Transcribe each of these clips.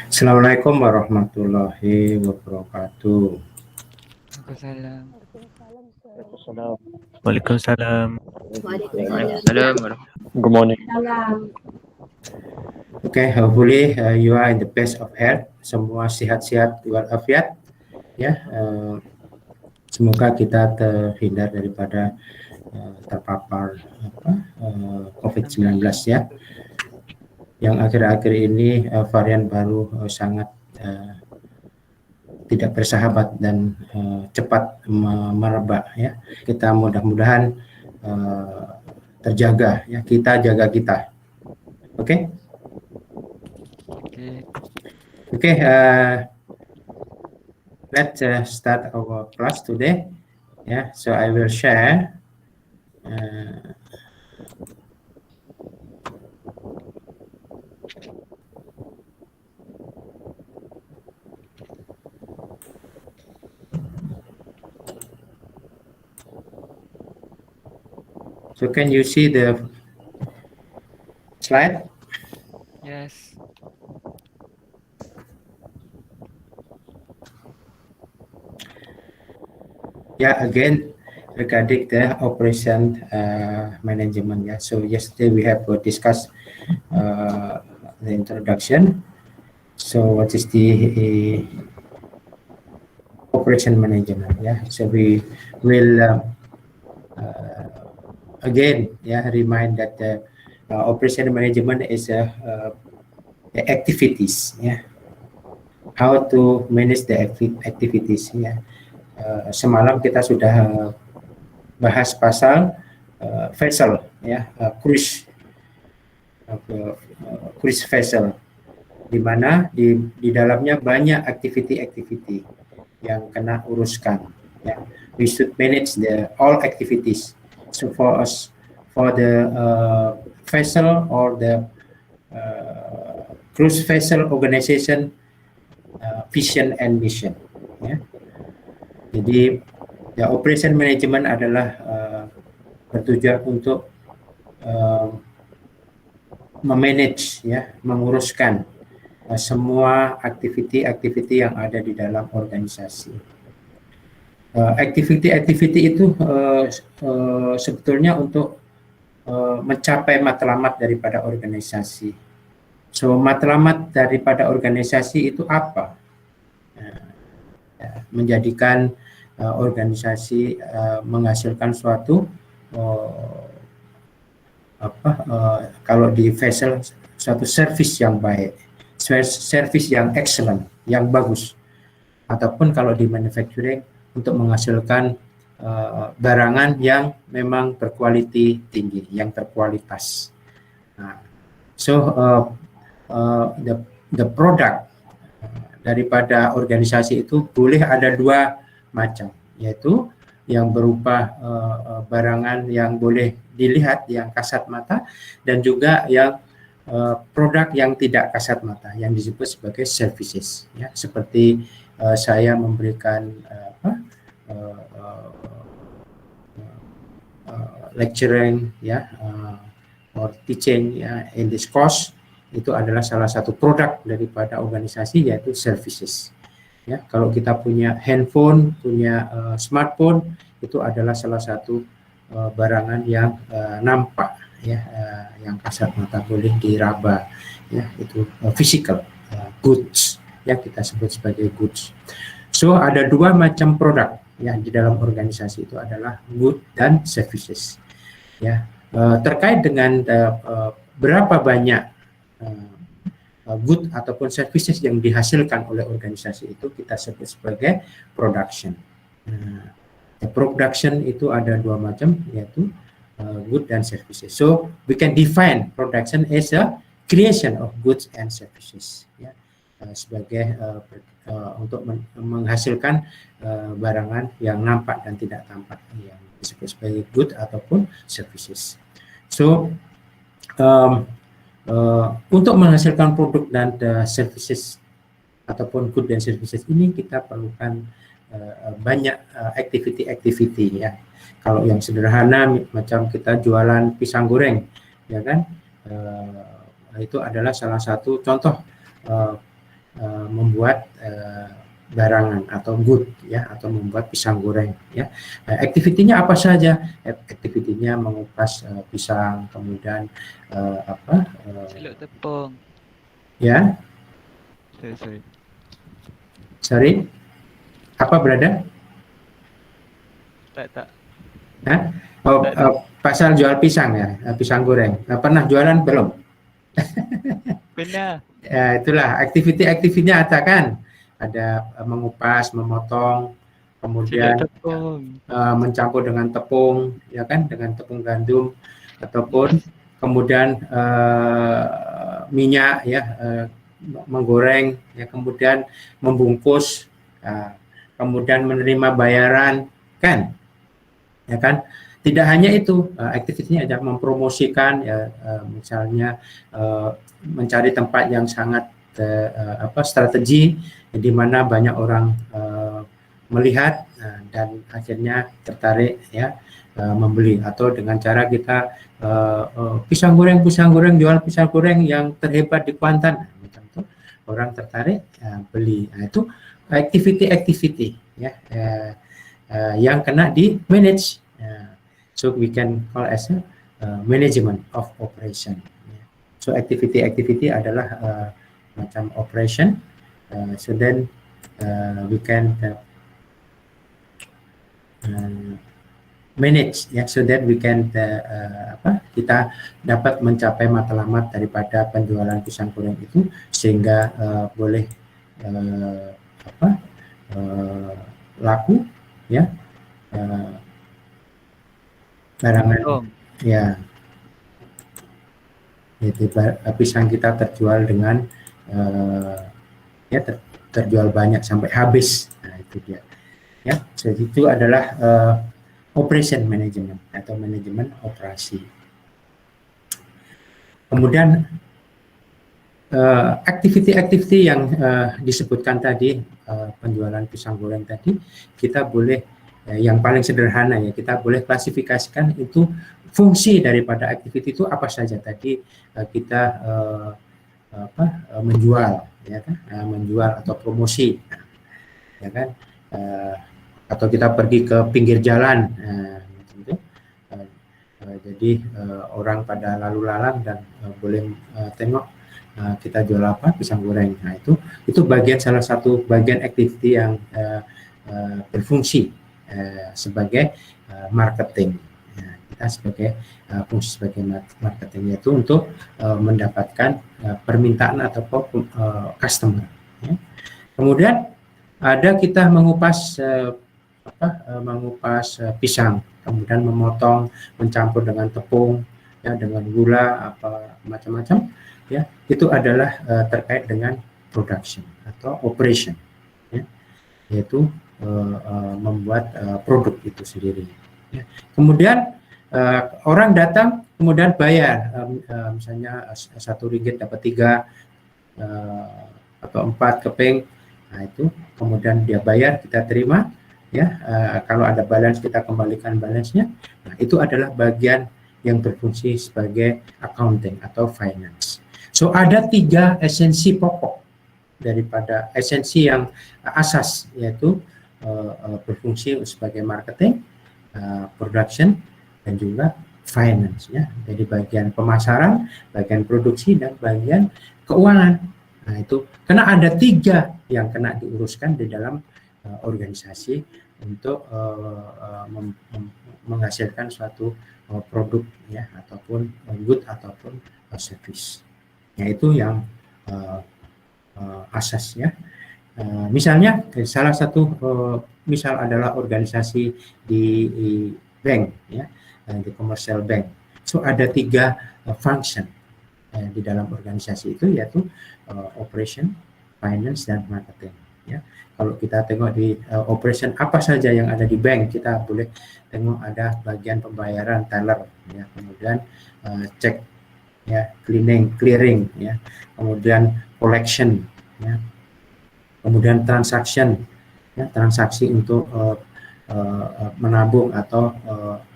Assalamualaikum warahmatullahi wabarakatuh. Waalaikumsalam. Waalaikumsalam. Waalaikumsalam. Good morning. Okay, hopefully you are in the best of health. Semua sehat-sehat walafiat. Ya, semoga kita terhindar daripada terpapar COVID-19 ya. Yang akhir-akhir ini varian baru sangat tidak bersahabat dan cepat merebak ya. Kita mudah-mudahan terjaga ya, kita jaga kita. Oke? Okay, let's start our class today. Yeah, so I will share. So can you see the slide? Yes. Yeah, again regarding the operation management. Yeah, so yesterday we have discussed the introduction. So what is the operation management? Yeah, so we will again remind that the operation management is activities. Yeah, how to manage the activities. Yeah. Semalam kita sudah bahas pasal vessel ya, cruise vessel, di mana di dalamnya banyak activity yang kena uruskan ya. We should manage all activities. So for the vessel or the cruise vessel organization vision and mission ya. Jadi ya, operation management adalah bertujuan untuk memanage ya, menguruskan semua aktiviti yang ada di dalam organisasi. Aktiviti itu sebetulnya untuk mencapai matlamat daripada organisasi. So matlamat daripada organisasi itu apa? Menjadikan organisasi menghasilkan suatu kalau di vessel suatu service yang baik, service yang excellent, yang bagus, ataupun kalau di manufacturing untuk menghasilkan barangan yang memang berkualiti tinggi, yang berkualitas. Nah, so the product daripada organisasi itu boleh ada dua macam, yaitu yang berupa barangan yang boleh dilihat, yang kasat mata, dan juga yang produk yang tidak kasat mata, yang disebut sebagai services. Ya, seperti saya memberikan lecturing, ya, or teaching ya, in this course. Itu adalah salah satu produk daripada organisasi, yaitu services. Ya, kalau kita punya handphone, punya smartphone, itu adalah salah satu barangan yang nampak, ya, yang kasat mata, boleh diraba, ya, itu physical goods, ya, kita sebut sebagai goods. So ada dua macam produk yang di dalam organisasi, itu adalah good dan services. Ya, terkait dengan berapa banyak good ataupun services yang dihasilkan oleh organisasi, itu kita sebut sebagai production. Production itu ada dua macam, yaitu good dan services. So we can define production as a creation of goods and services, ya, sebagai untuk menghasilkan barangan yang nampak dan tidak tampak, yang disebut sebagai good ataupun services. So untuk menghasilkan produk dan services ataupun good dan services ini, kita perlukan banyak activity ya. Kalau yang sederhana macam kita jualan pisang goreng, ya kan, itu adalah salah satu contoh membuat barangan atau good ya, atau membuat pisang goreng ya. Aktivitinya apa saja? Aktivitinya mengupas pisang, kemudian Celuk tepung. ya, Sorry. sorry, apa berada? Tak. Hah? Oh, pasal jual pisang ya, pisang goreng. Pernah jualan belum? Pernah. Itulah aktivitinya ada kan? Ada mengupas, memotong, Celuk kemudian tepung. mencampur dengan tepung, ya kan, dengan tepung gandum, ataupun kemudian minyak ya, menggoreng, ya, kemudian membungkus, kemudian menerima bayaran, kan, ya kan. Tidak hanya itu, aktivitasnya ada mempromosikan, ya, misalnya mencari tempat yang sangat strategi, di mana banyak orang melihat dan akhirnya tertarik ya, membeli, atau dengan cara kita pisang goreng jual pisang goreng yang terhebat di Kuantan, tentu orang tertarik beli. Nah, itu activity ya, yang kena di manage, so we can call as a management of operation. So activity adalah macam operation, so then we can manage ya, so that we can kita dapat mencapai matlamat daripada penjualan pisang goreng itu, sehingga boleh laku ya, barangan ya, itu pisang kita terjual dengan ya, terjual banyak sampai habis. Nah, itu dia ya. Jadi itu adalah operation management atau manajemen operasi. Kemudian aktiviti yang disebutkan tadi, penjualan pisang goreng tadi, kita boleh yang paling sederhana ya, kita boleh klasifikasikan itu fungsi daripada aktiviti itu apa saja. Tadi kita menjual ya kan, menjual atau promosi ya kan, atau kita pergi ke pinggir jalan, jadi orang pada lalu lalang dan boleh tengok kita jual apa, pisang goreng. Nah, itu salah satu bagian aktiviti yang berfungsi sebagai marketing. Nah, kita sebagai fungsi sebagai marketing, yaitu untuk mendapatkan permintaan atau customer. Ya. Kemudian ada kita mengupas pisang, kemudian memotong, mencampur dengan tepung, ya, dengan gula, apa macam-macam, ya, itu adalah terkait dengan production atau operation, ya, yaitu membuat produk itu sendiri. Ya. Kemudian orang datang, kemudian bayar, misalnya 1 ringgit dapat 3 atau 4 keping, nah itu kemudian dia bayar, kita terima. Ya, kalau ada balance kita kembalikan balance-nya. Nah, itu adalah bagian yang berfungsi sebagai accounting atau finance. So ada 3 esensi pokok daripada esensi yang asas, yaitu berfungsi sebagai marketing, production, dan juga finance ya. Jadi bagian pemasaran, bagian produksi, dan bagian keuangan. Nah, itu karena ada 3 yang kena diuruskan di dalam organisasi untuk menghasilkan suatu produk ya, ataupun good ataupun service. Yaitu yang asas ya. Misalnya salah satu misal adalah organisasi di bank ya, di commercial bank. So ada 3 function di dalam organisasi itu, yaitu operation, finance, dan marketing ya. Kalau kita tengok di operation apa saja yang ada di bank, kita boleh tengok ada bagian pembayaran teller ya, kemudian cek ya, clearing ya, kemudian collection ya, kemudian transaction ya, transaksi untuk menabung atau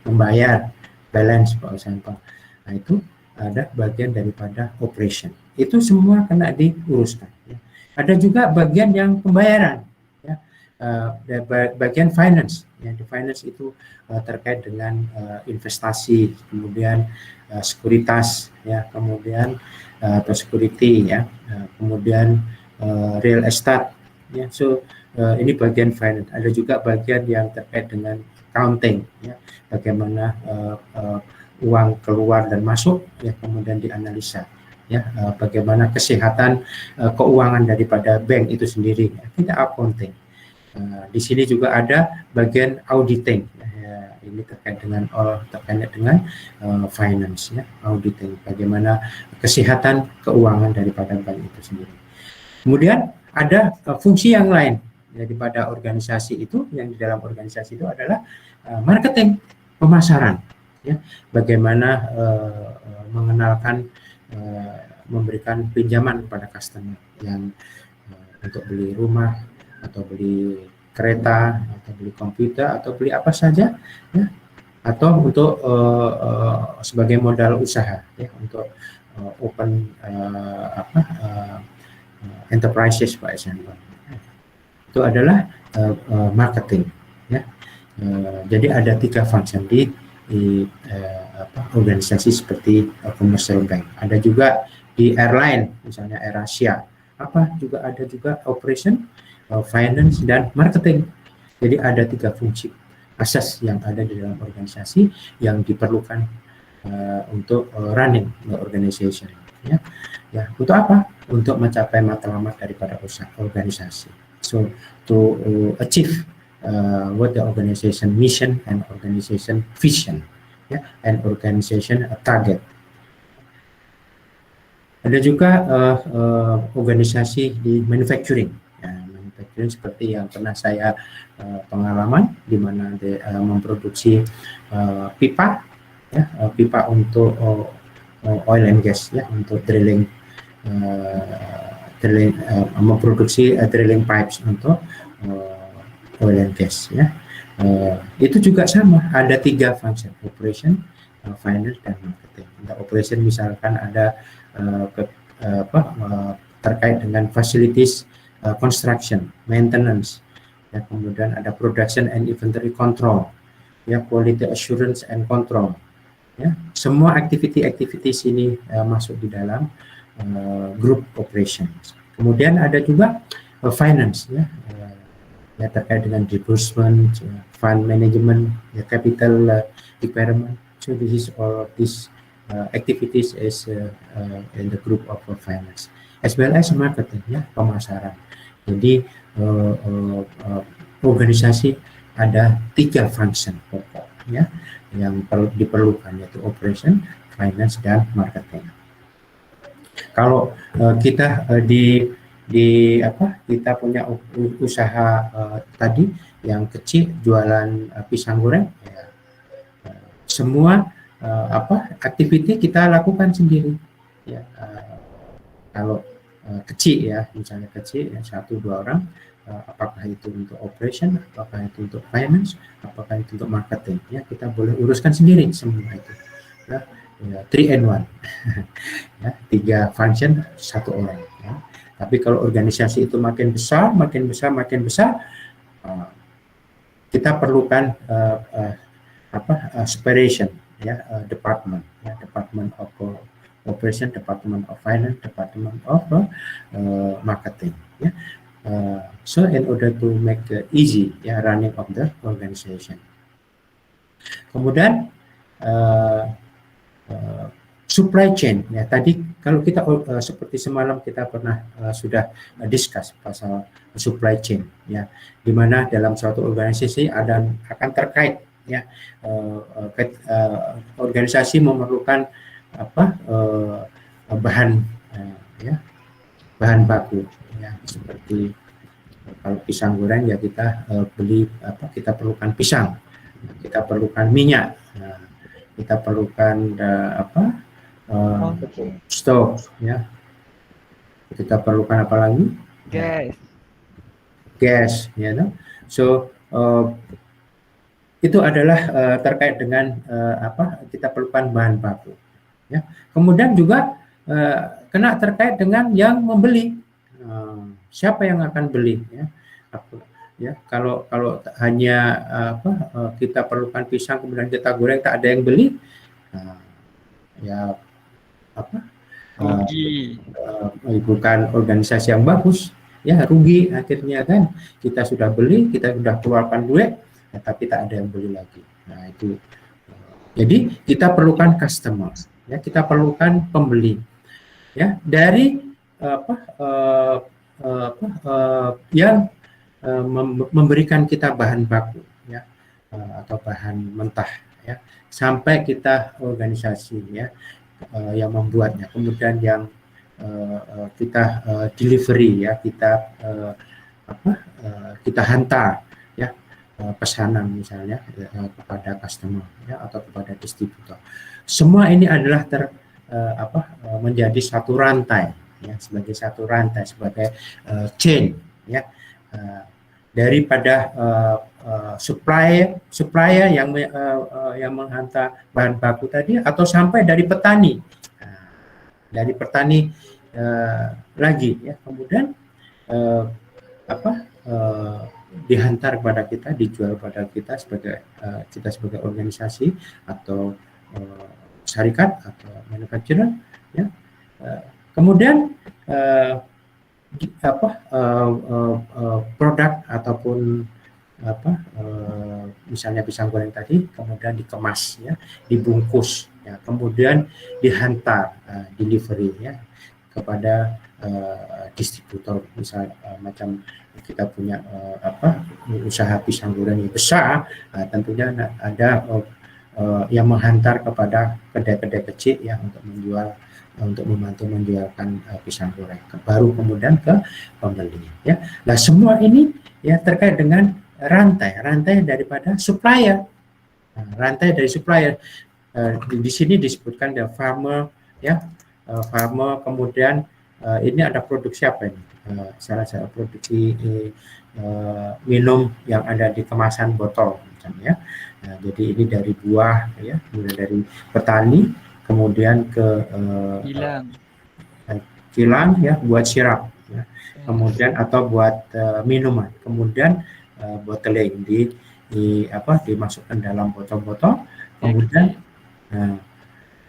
membayar balance for example. Nah, itu ada bagian daripada operation. Itu semua kena diuruskan ya. Ada juga bagian yang pembayaran, ya. Bagian finance, ya. Di finance itu terkait dengan investasi, kemudian sekuritas, ya, kemudian atau security, ya, kemudian real estate, ya. So ini bagian finance. Ada juga bagian yang terkait dengan accounting, ya, bagaimana uang keluar dan masuk, ya, kemudian dianalisa, ya, bagaimana kesehatan keuangan daripada bank itu sendiri, ya, kita accounting. Di sini juga ada bagian auditing, ya, ini terkait dengan finance, ya, auditing, bagaimana kesehatan keuangan daripada bank itu sendiri. Kemudian ada fungsi yang lain daripada organisasi itu, yang di dalam organisasi itu adalah marketing, pemasaran, ya, bagaimana mengenalkan, memberikan pinjaman kepada customer yang untuk beli rumah atau beli kereta atau beli komputer atau beli apa saja, ya, atau untuk sebagai modal usaha, ya, untuk open enterprises, for example. Itu adalah marketing, ya. Jadi ada 3 function di organisasi seperti commercial bank. Ada juga di airline, misalnya AirAsia, juga ada juga operation, finance, dan marketing. Jadi ada 3 fungsi asas yang ada di dalam organisasi yang diperlukan untuk running the organization, ya. Ya, untuk apa? Untuk mencapai matlamat daripada organisasi. So to achieve what the organization mission and organization vision, ya, and organization target. Ada juga organisasi di manufacturing. Ya, manufacturing seperti yang pernah saya pengalaman, di mana memproduksi pipa, ya, pipa untuk oil and gas, ya, untuk drilling, memproduksi drilling pipes untuk oil and gas, ya. Itu juga sama, ada 3 function: operation, finance, dan marketing. Untuk operation misalkan ada terkait dengan facilities construction, maintenance, ya, kemudian ada production and inventory control, ya, quality assurance and control, ya. Semua activity-activities ini masuk di dalam group operations. Kemudian ada juga finance, ya, ya, terkait dengan disbursement, fund management, ya, capital requirement. So this is all these activities is in the group of finance, as well as marketing, ya, pemasaran. Jadi organisasi ada 3 function pokok, ya, yang diperlukan, yaitu operation, finance, dan marketing. Kalau kita kita punya usaha tadi yang kecil, jualan pisang goreng, ya, semua aktiviti kita lakukan sendiri, ya. Kalau kecil, ya, misalnya kecil, ya, 1-2 orang, apakah itu untuk operation, apakah itu untuk finance, apakah itu untuk marketing, ya, kita boleh uruskan sendiri semua itu, ya, 3 in 1, ya, 3 function 1 orang, ya. Tapi kalau organisasi itu makin besar, kita perlukan separation, ya, department, ya, department of operation, department of finance, department of marketing, ya. So in order to make easy, ya, running of the organization. Kemudian supply chain, ya, tadi kalau kita seperti semalam kita pernah sudah discuss pasal supply chain, ya, di mana dalam suatu organisasi akan terkait, ya, organisasi memerlukan bahan, ya, bahan baku, ya, seperti kalau pisang goreng, ya, kita kita perlukan pisang, kita perlukan minyak, kita perlukan stok, ya, kita perlukan apa lagi? Gas, ya, no? So itu adalah terkait dengan kita perlukan bahan baku, ya. Kemudian juga kena terkait dengan yang membeli, siapa yang akan beli ya? Ya, kalau hanya kita perlukan pisang kemudian kita goreng tak ada yang beli, ya Rugi. bukan organisasi yang bagus, ya rugi akhirnya kan. Kita sudah beli, kita sudah keluarkan duit, tapi tak ada yang beli lagi. Nah itu, jadi kita perlukan customer, ya kita perlukan pembeli, ya dari yang memberikan kita bahan baku, ya atau bahan mentah, ya sampai kita organisasi, ya yang membuatnya, kemudian yang kita delivery, ya kita kita hantar, ya pesanan misalnya kepada customer, ya atau kepada distributor. Semua ini adalah menjadi satu rantai, ya sebagai satu rantai, sebagai chain, ya daripada supplier yang menghantar bahan baku tadi, atau sampai dari petani, lagi, ya kemudian dihantar kepada kita, dijual pada kita sebagai kita sebagai organisasi atau syarikat atau manufacturer, ya kemudian produk ataupun misalnya pisang goreng tadi kemudian dikemas, ya dibungkus, ya kemudian dihantar delivery, ya kepada distributor. Misal macam kita punya usaha pisang goreng yang besar, tentunya ada yang menghantar kepada kedai-kedai kecil, ya untuk membantu menjualkan pisang goreng, baru kemudian ke pembeli, ya. Nah semua ini ya terkait dengan rantai daripada supplier. Rantai dari supplier di sini disebutkan the farmer, ya farmer, kemudian ini ada produksi apa ini? Salah satu produksi minum yang ada di kemasan botol, misalnya. Jadi ini dari buah, ya kemudian dari petani, kemudian ke kilang, ya buat sirap, ya kemudian atau buat minuman, kemudian bottling dimasukkan dalam botol-botol, kemudian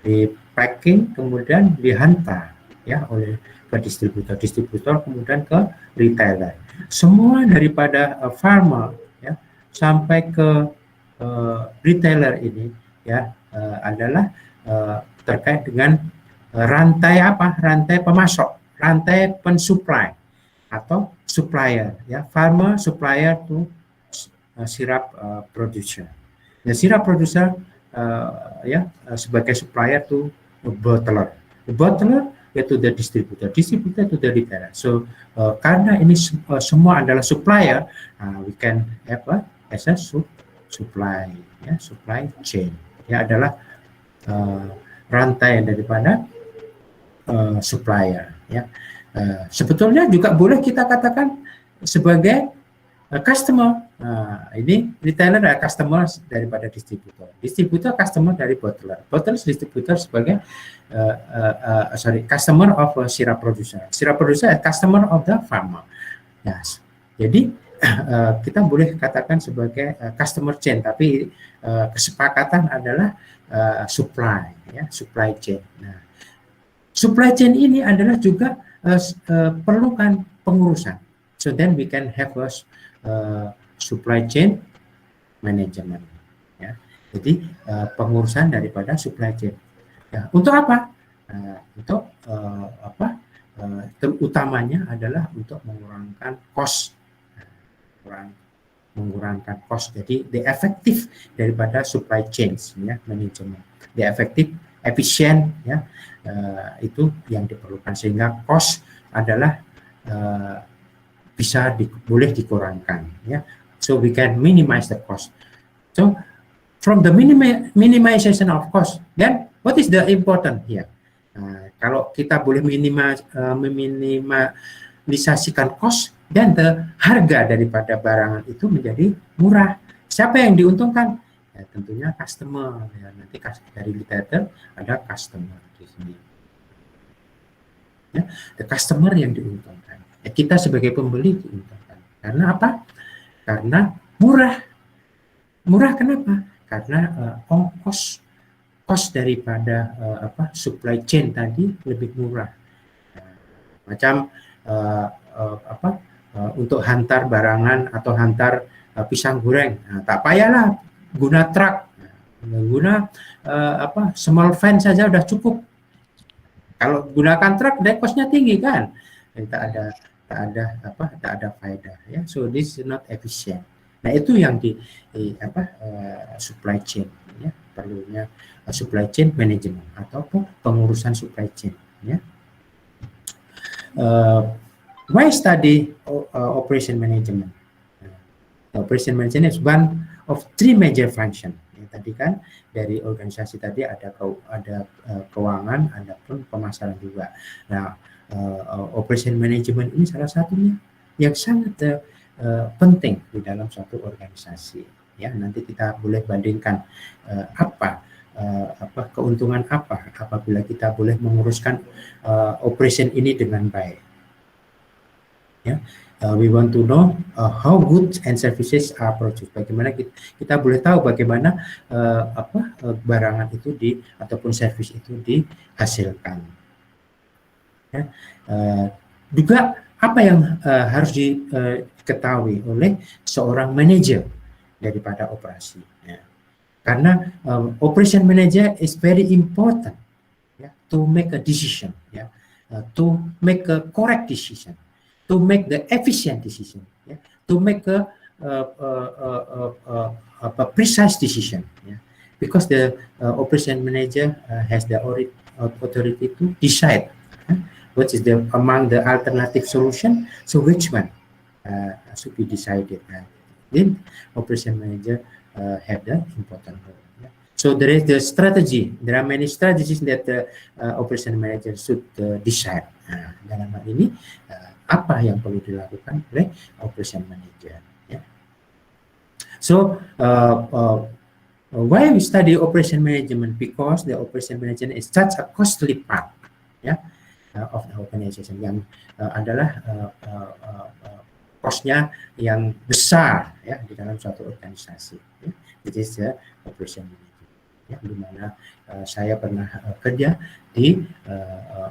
di packing, kemudian dihantar, ya oleh ke distributor, kemudian ke retailer. Semua daripada farmer, ya sampai ke retailer ini, ya adalah terkait dengan rantai rantai pemasok, rantai pensuplai atau supplier, ya farmer supplier to syrup producer. The syrup producer sebagai supplier to bottler, the bottler yaitu the distributor to the retailer. So karena ini semua adalah supplier, we can have as a supply, ya supply chain, ya adalah rantai daripada supplier, ya. Sebetulnya juga boleh kita katakan sebagai customer. Ini retailer adalah customer daripada distributor customer dari bottler, distributor sebagai customer of syrup producer customer of the farmer. Yes. Jadi kita boleh katakan sebagai customer chain, tapi kesepakatan adalah supply, ya supply chain. Nah, supply chain ini adalah juga perlukan pengurusan. So then we can have a supply chain management, ya. Jadi pengurusan daripada supply chain. Ya, untuk apa? Untuk terutamanya adalah untuk mengurangkan cost, Jadi the efektif daripada supply chain, ya manajemen, the efektif, efisien, ya itu yang diperlukan, sehingga cost adalah boleh dikurangkan, ya. So we can minimize the cost. So from the minimization of cost, then what is the important here? Kalau kita boleh meminimalisasikan cost, dan harga daripada barangan itu menjadi murah. Siapa yang diuntungkan? Ya, tentunya customer. Ya, nanti dari retailer ada customer di sini. Ya, the customer yang diuntungkan. kita sebagai pembeli diuntungkan. Karena apa? Karena murah. Murah kenapa? Karena cost daripada supply chain tadi lebih murah. Macam untuk hantar barangan atau hantar pisang goreng, tak payahlah guna truk, guna small van saja udah cukup. Kalau gunakan truk, cost-nya tinggi kan, tak ada faedah ya. So this is not efficient. Nah itu yang di supply chain ya, perlunya supply chain management atau pengurusan supply chain ya. Why study operation management? Operation management is one of three major function. Ya, tadi kan dari organisasi tadi ada keuangan, ada pun pemasaran juga. Nah, operation management ini salah satunya yang sangat penting di dalam suatu organisasi. Ya, nanti kita boleh bandingkan keuntungan apa apabila kita boleh menguruskan operation ini dengan baik. Ya, we want to know how goods and services are produced. Bagaimana kita boleh tahu bagaimana barangan itu ataupun service itu dihasilkan. Ya, juga apa yang harus diketahui oleh seorang manajer daripada operasi. Ya. Karena operation manager is very important ya, to make a decision, ya, to make a correct decision, to make the efficient decision, ya, to make a precise decision, ya. Because the operation manager has the authority to decide what is among the alternative solution, so which one should be decided. Then operation manager have the important role. Yeah. So there is the strategy. There are many strategies that the operation manager should decide. Dalam hal ini apa yang perlu dilakukan oleh operation manager. Yeah. So why we study operation management? Because the operation management is such a costly part, yeah, of the organization, yang adalah cost-nya yang besar ya di dalam suatu organisasi. Ya. It is the operation management. Ya, di mana saya pernah kerja di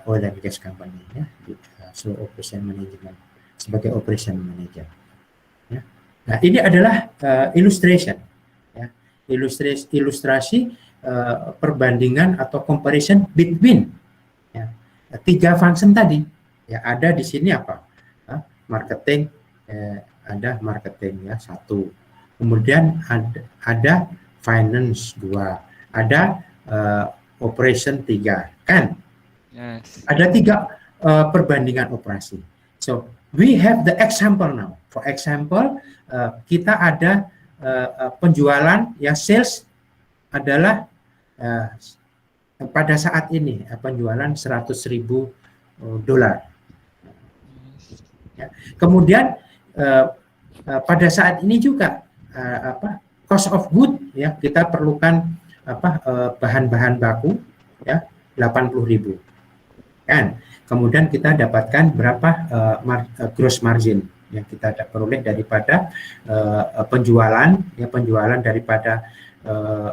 oil and gas company ya, di operation management sebagai operation manager. Ya. Nah ini adalah illustration, ya, ilustrasi perbandingan atau comparison between ya, tiga function tadi. Ya ada di sini apa? Marketing. Ada marketing ya 1, kemudian ada finance 2, ada operation 3 kan? Yes. Ada 3 perbandingan operasi. So we have the example now. For example, kita ada penjualan ya, sales adalah pada saat ini penjualan $100,000. Ya. Kemudian pada saat ini juga cost of good ya, kita perlukan bahan-bahan baku ya 80.000 kan. Kemudian kita dapatkan berapa gross margin yang kita peroleh daripada penjualan daripada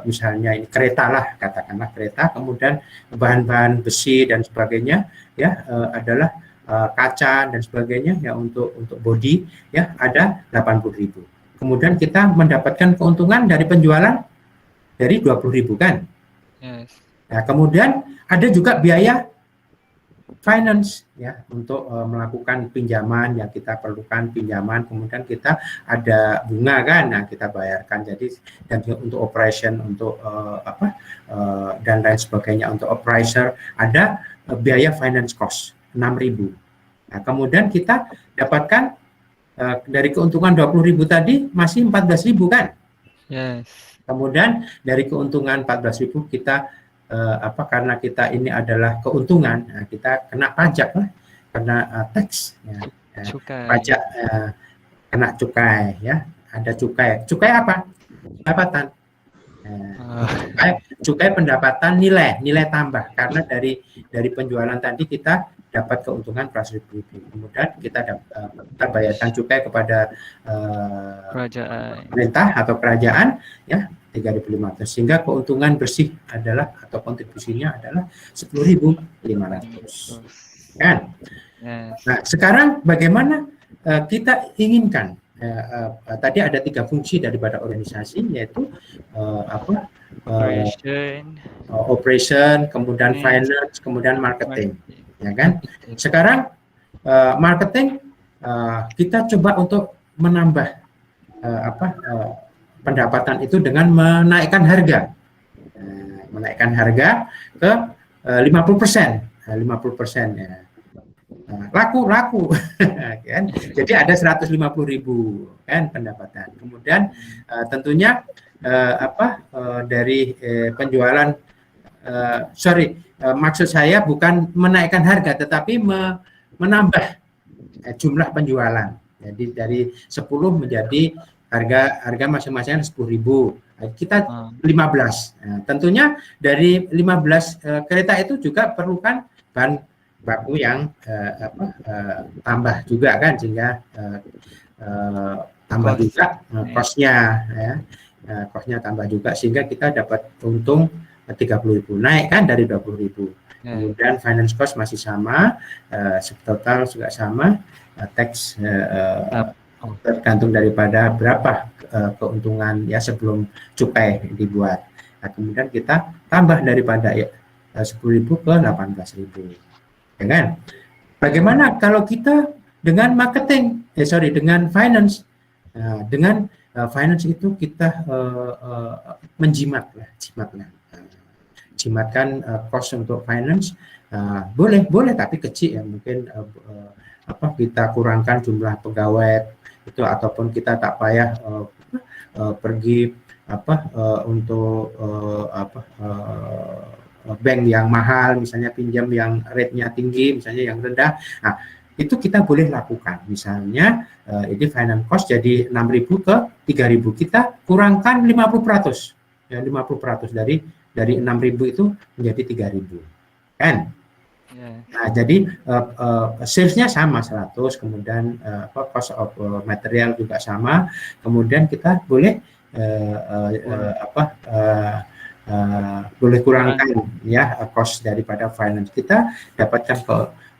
misalnya ini kereta lah, katakanlah kereta, kemudian bahan-bahan besi dan sebagainya ya adalah kaca dan sebagainya ya, untuk body ya ada 80.000. Kemudian kita mendapatkan keuntungan dari penjualan dari 20.000 kan. Yes. Nah, kemudian ada juga biaya finance ya untuk melakukan pinjaman yang kita perlukan pinjaman, kemudian kita ada bunga kan, nah kita bayarkan. Jadi dan untuk operation untuk dan lain sebagainya, untuk operator ada biaya finance cost 6.000. Nah, kemudian kita dapatkan dari keuntungan 20.000 tadi masih 14.000 kan? Yes. Kemudian dari keuntungan 14.000 kita karena kita ini adalah keuntungan, nah, kita kena pajak lah, kena tax, ya, pajak, kena cukai ya, ada cukai. Cukai apa? Pendapatan. Cukai pendapatan nilai tambah, karena dari penjualan tadi kita dapat keuntungan 100.000. Kemudian kita bayarkan cukai kepada Kerajaan. pemerintah atau kerajaan ya 3.500, sehingga keuntungan bersih adalah atau kontribusinya adalah 10.500 kan. Yes. Nah, sekarang bagaimana kita inginkan tadi ada 3 fungsi daripada organisasi, yaitu Operation. kemudian Finance. finance, kemudian marketing, ya kan? Sekarang marketing kita coba untuk menambah pendapatan itu dengan menaikkan harga, ke 50%, 50% ya. Laku kan. Jadi ada 150.000 kan pendapatan. Kemudian tentunya dari penjualan maksud saya bukan menaikkan harga, tetapi menambah jumlah penjualan. Jadi dari 10 menjadi harga masing-masing 10.000. Kita 15. Nah, tentunya dari 15 kereta itu juga perlukan bahan baku yang tambah juga kan, sehingga tambah juga cost-nya ya. Cost-nya tambah juga, sehingga kita dapat untung 30.000, naik kan dari 20.000. Kemudian finance cost masih sama, subtotal juga sama, tax tergantung daripada berapa keuntungan ya sebelum cukai dibuat. Nah, kemudian kita tambah daripada 10.000 ke 18.000. Ya kan? Bagaimana kalau kita dengan marketing, dengan finance? Dengan finance itu kita jimatkan cost untuk finance, boleh tapi kecil ya, mungkin kita kurangkan jumlah pegawai itu, ataupun kita tak payah pergi untuk bank yang mahal, misalnya pinjam yang rate-nya tinggi, misalnya yang rendah. Nah, itu kita boleh lakukan. Misalnya ini finance cost jadi 6.000 ke 3.000, kita kurangkan 50%. Ya, 50% dari 6.000 itu menjadi 3.000. Kan? Nah, jadi sales-nya sama 100, kemudian cost of material juga sama. Kemudian kita boleh boleh kurangkan ya cost daripada finance. Kita dapatkan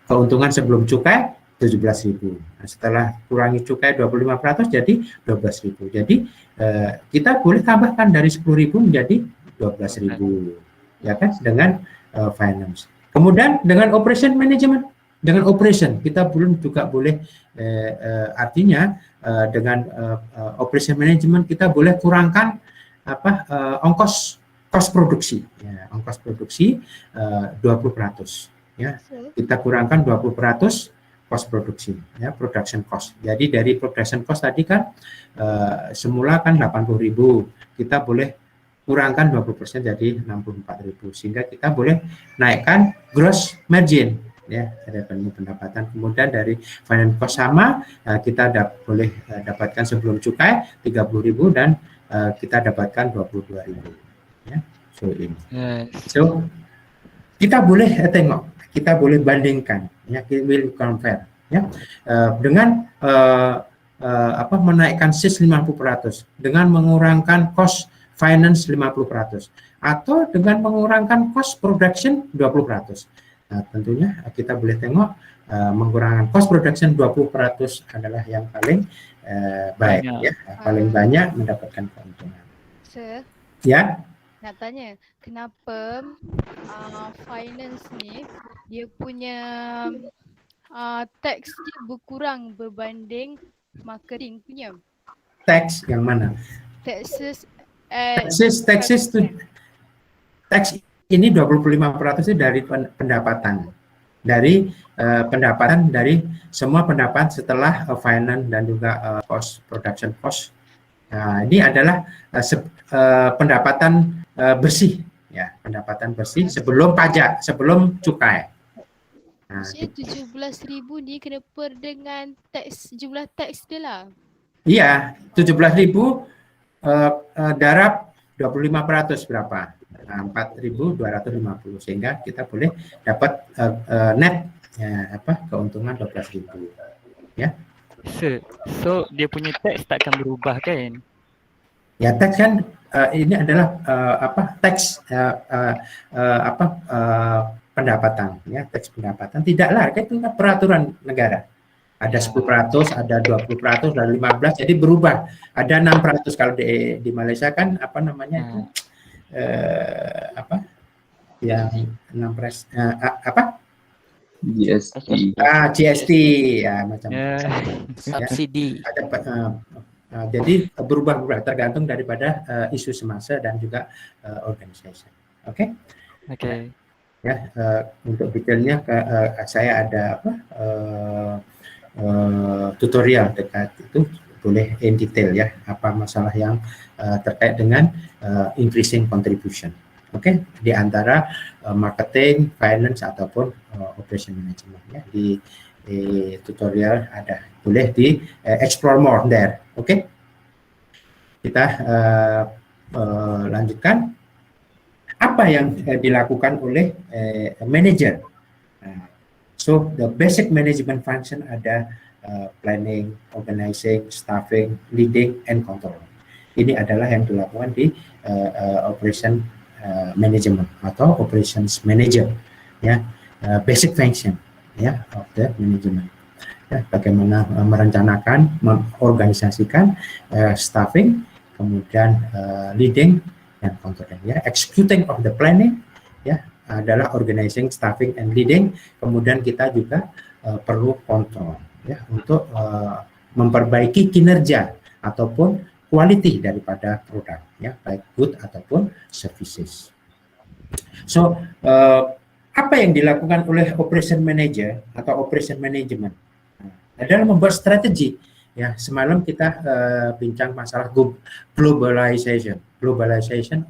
keuntungan sebelum cukai 17.000. Nah, setelah kurangi cukai 25% jadi 12.000. Jadi kita boleh tambahkan dari 10.000 menjadi 12.000 ya kan, dengan finance. Kemudian dengan operation management, dengan operation kita juga boleh artinya dengan operation management kita boleh kurangkan cost produksi, ya, ongkos produksi 20%, ya, kita kurangkan 20% cost produksi, ya, production cost. Jadi dari production cost tadi kan semula kan 80.000, kita boleh kurangkan 20% jadi 64.000, sehingga kita boleh naikkan gross margin, ya, revenue pendapatan. Kemudian dari finance cost sama, kita boleh dapatkan sebelum cukai 30.000 dan kita dapatkan 22.000. Ya, so kita boleh tengok, kita boleh bandingkan, ya, kita will compare, ya, dengan menaikkan sales 50%, dengan mengurangkan cost finance 50%, atau dengan mengurangkan cost production 20%. Nah, tentunya kita boleh tengok mengurangkan cost production 20% adalah yang paling baik, ya, paling banyak mendapatkan keuntungan. Sir, ya. Nak tanya, kenapa finance ni dia punya tax dia berkurang berbanding marketing punya? Tax yang mana? Taxes ini 25% dari pendapatan. Dari pendapatan dari semua pendapatan setelah finance dan juga cost, production cost. Nah, ini adalah pendapatan bersih, ya, pendapatan bersih sebelum pajak, sebelum cukai. Nah, 17.000 ni kena per dengan tax, jumlah tax dia lah. Iya, 17.000 darab 25% berapa? Nah, 4.250, sehingga kita boleh dapat net keuntungan 12.000 ya. Sir, so dia punya teks takkan berubah kan? Ya, teks kan ini adalah teks pendapatan ya, teks pendapatan tidaklah kan itu kan peraturan negara. Ada 10%, ada 20%, ada 15%, jadi berubah. Ada 6% kalau di Malaysia kan itu yang 6% GST. GST ya macam subsidi. jadi berubah-ubah tergantung daripada isu semasa dan juga organisasi. Oke? Ya, untuk detailnya saya ada tutorial dekat itu, boleh in detail ya apa masalah yang terkait dengan increasing contribution. Oke, di antara marketing, finance ataupun operation management ya, di tutorial ada, boleh di explore more there. Oke, kita lanjutkan apa yang dilakukan oleh manager. So the basic management function ada planning, organizing, staffing, leading, and control. Ini adalah yang dilakukan di operation management atau operations manager ya, basic function ya of the management ya, bagaimana merencanakan, mengorganisasikan staffing, kemudian leading dan controlling ya, executing of the planning ya adalah organizing, staffing, and leading. Kemudian kita juga perlu kontrol ya untuk memperbaiki kinerja ataupun quality daripada produk ya, baik good ataupun services. So apa yang dilakukan oleh operation manager atau operation management adalah membuat strategi ya. Semalam kita bincang masalah globalization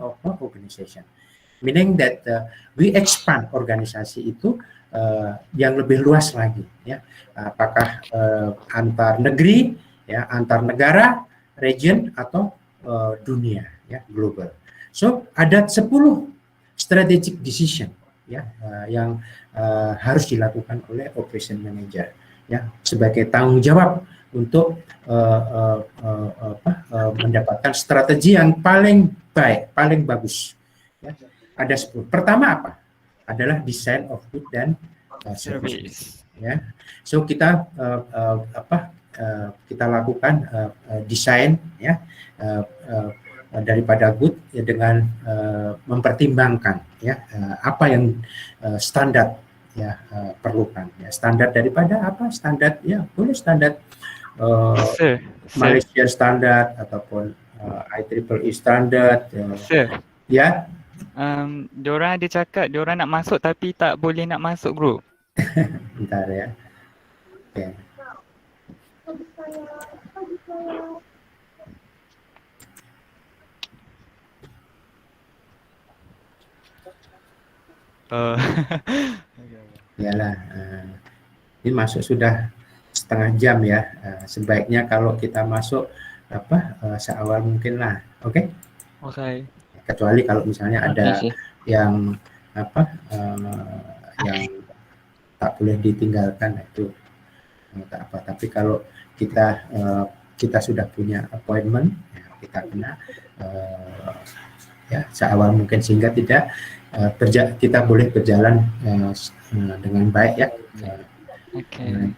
of organization, meaning that we expand organisasi itu yang lebih luas lagi ya, apakah antar negeri ya, antar negara, region, atau dunia ya, global. So ada 10 strategic decision ya yang harus dilakukan oleh operation manager ya, sebagai tanggung jawab untuk mendapatkan strategi yang paling baik, paling bagus ya. Ada 10. Pertama apa? Adalah design of good dan service ya. So kita kita lakukan desain ya daripada good ya, dengan mempertimbangkan ya apa yang standar ya perlukan ya. Standar daripada apa? Standar ya, boleh standar Malaysia standar ataupun IEEE standar ya. Diorang ada cakap diorang nak masuk tapi tak boleh nak masuk grup. Bentar ya. Okay. Iyalah, ini masuk sudah setengah jam ya. Sebaiknya kalau kita masuk seawal mungkin lah. Oke? Okay. Kecuali kalau misalnya ada yang yang tak boleh ditinggalkan, itu tak apa. Tapi kalau kita sudah punya appointment ya, kita kena ya seawal mungkin, sehingga tidak kita boleh berjalan dengan baik ya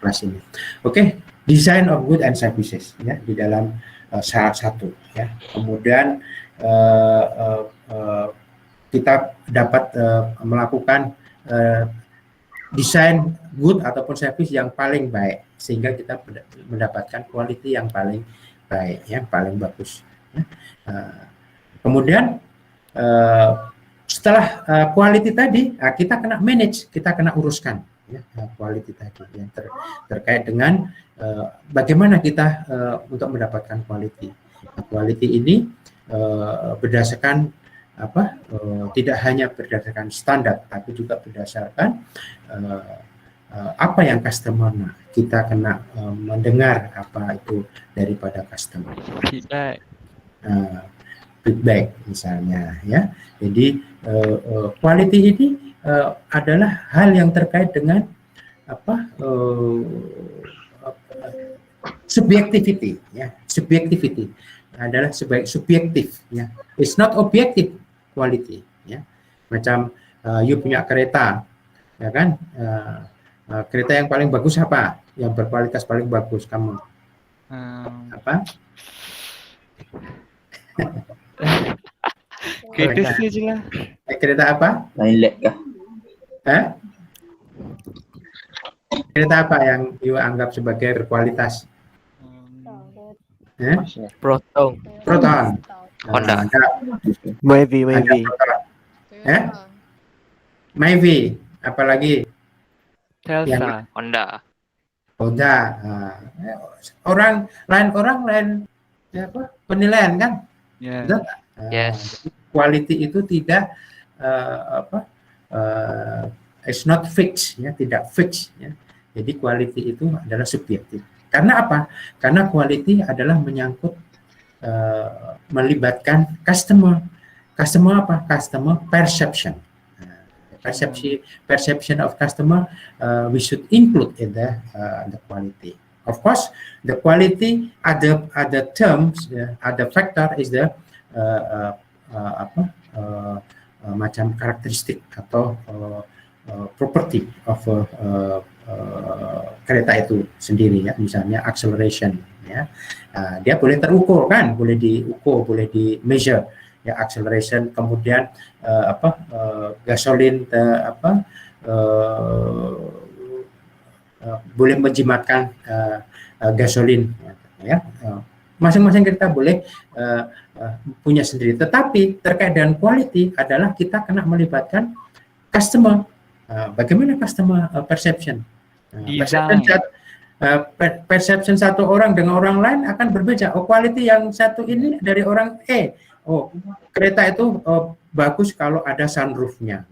kelas ini. Oke, design of good and services ya di dalam syarat 1 ya. Kemudian kita dapat melakukan desain good ataupun service yang paling baik, sehingga kita mendapatkan quality yang paling baik ya, paling bagus ya. Kemudian setelah quality tadi, kita kena manage, kita kena uruskan ya, quality tadi yang terkait dengan bagaimana kita untuk mendapatkan quality. Quality ini berdasarkan tidak hanya berdasarkan standar, tapi juga berdasarkan apa yang customer nak. Kita kena mendengar apa itu daripada customer. feedback misalnya ya. Jadi quality ini adalah hal yang terkait dengan subjectivity ya. Subjectivity adalah subjektif ya. It's not objective quality ya. Macam you punya kereta ya kan, kereta yang paling bagus apa, yang berkualitas paling bagus kamu apa? Kereta saja lah. Kereta apa? Lilac kah? Kereta apa yang you anggap sebagai berkualitas? Proton. Proton. Honda. Maybe. Maybe. Apalagi? Telsa. Honda. Honda. Orang lain ya apa? Penilaian kan? Ya. Betul? Yes. Quality itu tidak it's not fixed ya, tidak fix ya. Jadi quality itu adalah subjektif. Karena apa? Karena quality adalah menyangkut melibatkan customer. Customer apa? Customer perception. Perception of customer we should include in the quality. Of course, the quality other terms, other factor is the macam karakteristik atau property of kereta itu sendiri ya, misalnya acceleration ya, dia boleh terukur kan, boleh diukur, boleh di measure ya acceleration, kemudian gasolin boleh menjimatkan gasolin ya, masing-masing kereta boleh punya sendiri, tetapi terkait dengan quality adalah kita kena melibatkan customer. Bagaimana customer perception? Perception satu orang dengan orang lain akan berbeda. Oh, quality yang satu ini dari orang E. Oh, kereta itu bagus kalau ada sunroofnya.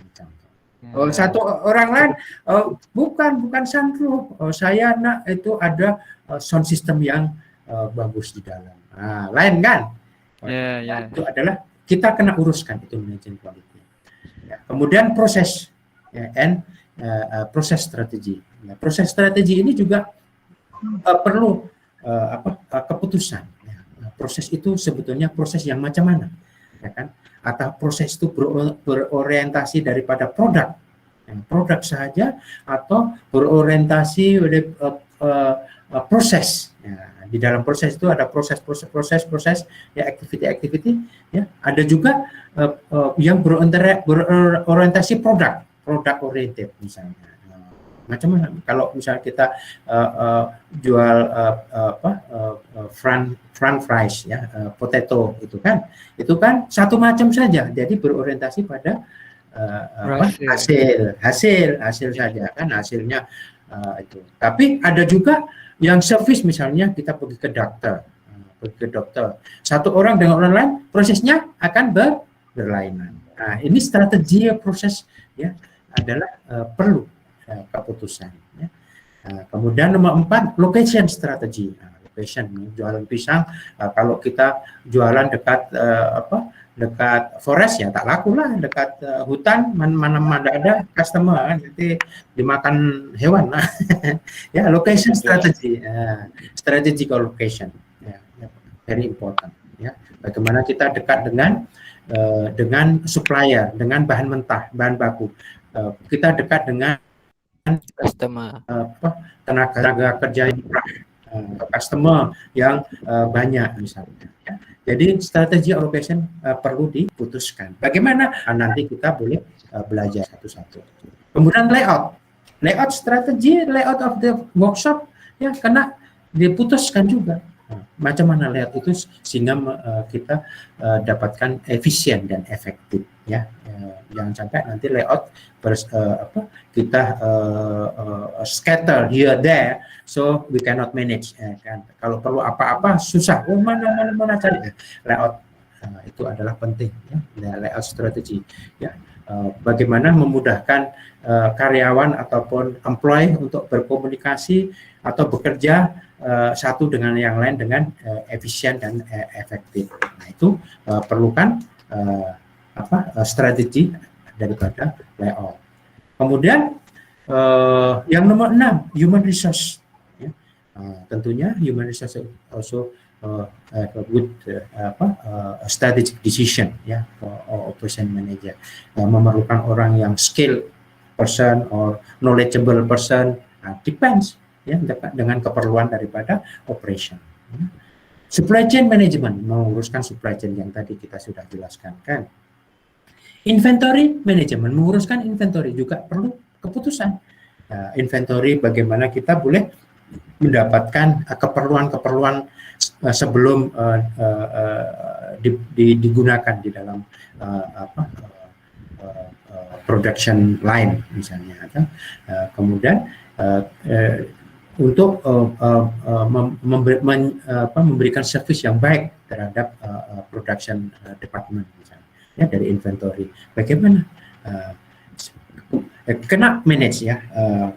Oh, satu orang lain bukan sunroof. Oh, saya nak itu ada sound system yang bagus di dalam. Nah, lain kan? Itu adalah kita kena uruskan itu manajemen quality. Ya, kemudian proses. Ya, proses strategi. Nah, proses strategi ini juga perlu keputusan. Ya, proses itu sebetulnya proses yang macam mana, ya kan? Atau proses itu berorientasi daripada produk, produk saja, atau berorientasi proses. Ya, di dalam proses itu ada proses ya, activity ya, ada juga yang berorientasi produk oriented misalnya. Macam mana kalau misalnya kita jual french fries ya, potato itu kan satu macam saja, jadi berorientasi pada hasil saja kan, hasilnya itu. Tapi ada juga yang service, misalnya kita pergi ke dokter, satu orang dengan orang lain prosesnya akan berlainan. Nah, ini strategi proses ya adalah perlu keputusan ya. Kemudian nomor 4, location strategi. Location, jualan pisang, kalau kita jualan dekat dekat forest ya tak laku lah, dekat hutan mana ada customer kan, nanti dimakan hewan lah. Ya, location strategi, strategical location ya, very important ya. Bagaimana kita dekat dengan supplier, dengan bahan mentah, bahan baku. Kita dekat dengan Customer. tenaga kerja customer yang banyak misalnya. Ya. Jadi strategi allocation perlu diputuskan. Bagaimana nanti kita boleh belajar satu-satu. Kemudian layout strategi, layout of the workshop ya kena diputuskan juga. Macam mana layout itu sehingga kita dapatkan efisien dan efektif ya. Jangan sampai nanti layout kita scatter here there, so we cannot manage kan. Kalau perlu apa-apa susah, mana cari layout. Itu adalah penting ya, layout strategi ya. bagaimana memudahkan karyawan ataupun employee untuk berkomunikasi atau bekerja satu dengan yang lain dengan efisien dan efektif. Nah, itu perlukan strategi daripada layout. Kemudian yang nomor 6, human resource. Ya. Tentunya human resource also a good strategic decision ya for operation manager. Memerlukan orang yang skill person or knowledgeable person, depends ya dengan keperluan daripada operation. Supply chain management, menguruskan supply chain yang tadi kita sudah jelaskan kan. Inventory management, menguruskan inventory juga perlu keputusan. Inventory bagaimana kita boleh mendapatkan keperluan-keperluan sebelum digunakan di dalam production line misalnya. Kemudian untuk memberikan service yang baik terhadap production department misalnya, ya, dari inventory. Bagaimana kena manage ya.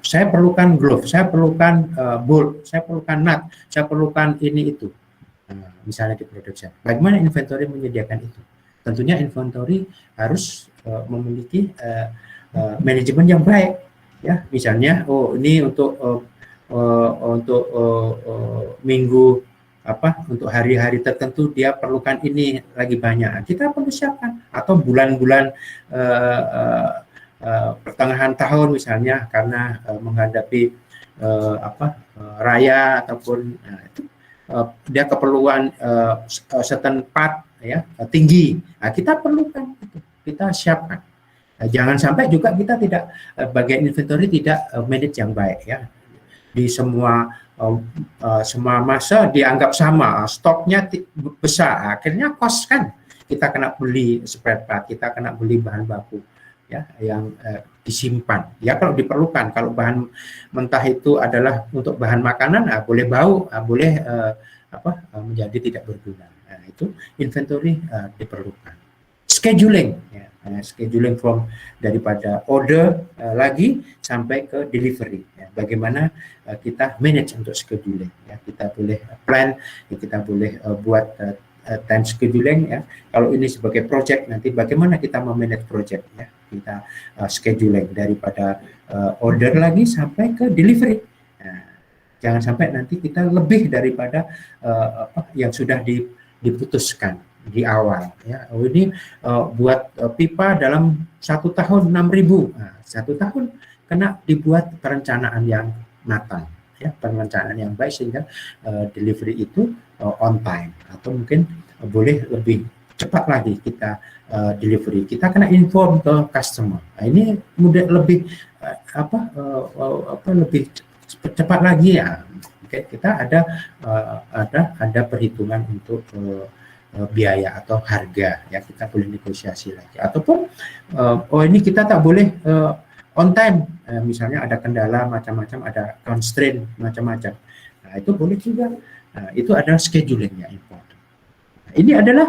Saya perlukan glove, saya perlukan bolt, saya perlukan nut, saya perlukan ini itu. Misalnya di production. Bagaimana inventory menyediakan itu? Tentunya inventory harus memiliki manajemen yang baik ya. Misalnya ini untuk minggu untuk hari-hari tertentu dia perlukan ini lagi banyak. Kita perlu siapkan, atau bulan-bulan pertengahan tahun misalnya karena menghadapi raya ataupun itu dia keperluan setempat ya tinggi. Nah, kita perlukan itu, kita siapkan. Jangan sampai juga kita tidak bagian inventory tidak manage yang baik ya. Di semua masa dianggap sama, stoknya besar, akhirnya cost kan. Kita kena beli spare part, kita kena beli bahan baku ya yang disimpan. Ya kalau diperlukan, kalau bahan mentah itu adalah untuk bahan makanan, boleh bau, boleh menjadi tidak berguna. Nah, itu inventory diperlukan. Scheduling, ya, scheduling from daripada order lagi sampai ke delivery. Ya, bagaimana kita manage untuk scheduling? Ya, kita boleh plan, ya, kita boleh buat time scheduling. Ya. Kalau ini sebagai project, nanti bagaimana kita memanage project? Ya, kita scheduling daripada order lagi sampai ke delivery. Nah, jangan sampai nanti kita lebih daripada yang sudah diputuskan di awal ya. Ini buat pipa dalam 1 tahun 6.000. Nah, 1 tahun kena dibuat perencanaan yang matang ya, perencanaan yang baik sehingga delivery itu on time, atau mungkin boleh lebih cepat lagi kita delivery. Kita kena inform ke customer. Nah, ini mudah lebih lebih cepat lagi ya. Oke, kita ada perhitungan untuk biaya atau harga ya, kita boleh negosiasi lagi, ataupun ini kita tak boleh on time, misalnya ada kendala macam-macam, ada constraint macam-macam. Nah, itu boleh juga. Nah, itu adalah scheduling yang important. Nah, ini adalah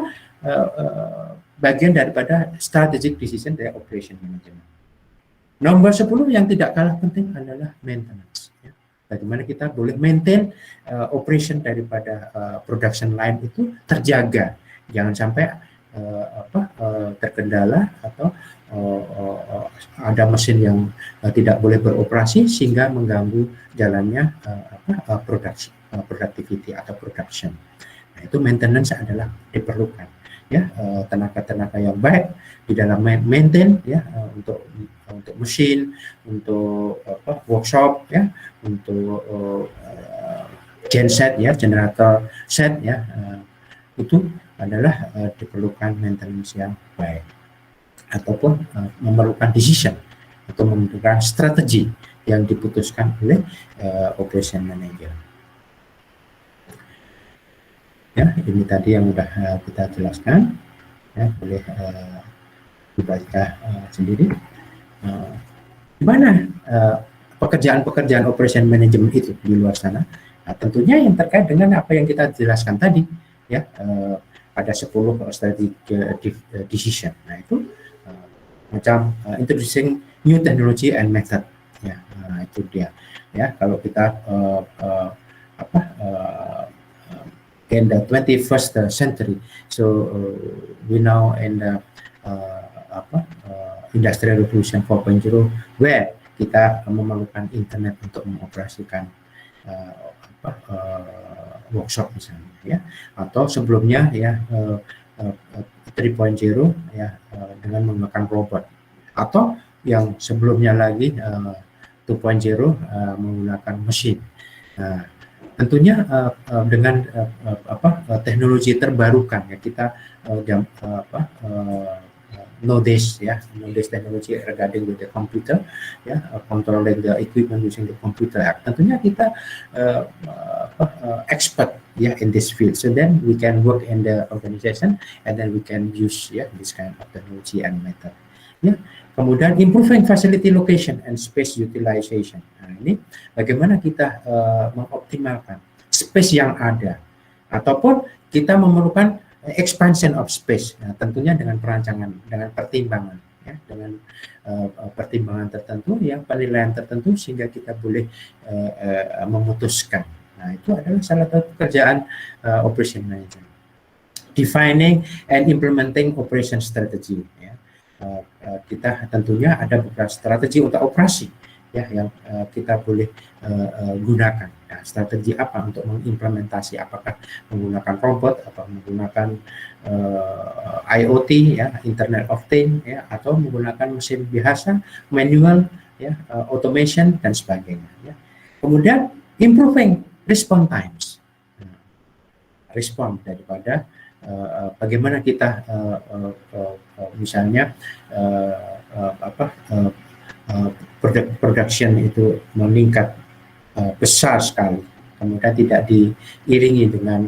bagian daripada strategic decision dari operation management. Nomor 10 yang tidak kalah penting adalah maintenance. Ya. Bagaimana kita boleh maintain operation daripada production line itu terjaga, jangan sampai terkendala atau ada mesin yang tidak boleh beroperasi sehingga mengganggu jalannya productivity atau production. Nah, itu maintenance adalah diperlukan ya, tenaga-tenaga yang baik di dalam maintain ya, untuk mesin, untuk workshop ya, untuk genset ya, generator set ya, itu adalah diperlukan maintenance yang baik, ataupun memerlukan decision atau memerlukan strategi yang diputuskan oleh operation manager. Ya, ini tadi yang sudah kita jelaskan ya, boleh dibaca sendiri. Gimana pekerjaan-pekerjaan operation management itu di luar sana? Nah, tentunya yang terkait dengan apa yang kita jelaskan tadi ya, ada 10 strategic decision. Nah, itu macam introducing new technology and method, ya. Itu dia, ya. Kalau kita in the 21st century, so we now in the Industrial Revolution 4.0, where kita memerlukan internet untuk mengoperasikan workshop misalnya, ya, atau sebelumnya ya 3.0 ya dengan menggunakan robot, atau yang sebelumnya lagi 2.0 menggunakan mesin. Tentunya dengan teknologi terbarukan ya kita nowadays technology regarding with the computer, ya, controlling the equipment using the computer. Tentunya kita expert ya in this field, so then we can work in the organization and then we can use this kind of technology and method. Ya. Kemudian improving facility location and space utilization. Nah, ini bagaimana kita mengoptimalkan space yang ada, ataupun kita memerlukan expansion of space. Nah, tentunya dengan perancangan, dengan pertimbangan, ya, dengan pertimbangan tertentu, yang penilaian tertentu sehingga kita boleh memutuskan. Nah, itu adalah salah satu pekerjaan operation manager. Defining and implementing operation strategy. Ya. Kita tentunya ada beberapa strategi untuk operasi ya yang kita boleh gunakan. Nah, strategi apa untuk mengimplementasi? Apakah menggunakan robot, atau menggunakan IoT ya, Internet of Things ya, atau menggunakan mesin biasa, manual ya, automation dan sebagainya ya. Kemudian improving response times. Respon daripada bagaimana kita misalnya production itu meningkat besar sekali, kemudian tidak diiringi dengan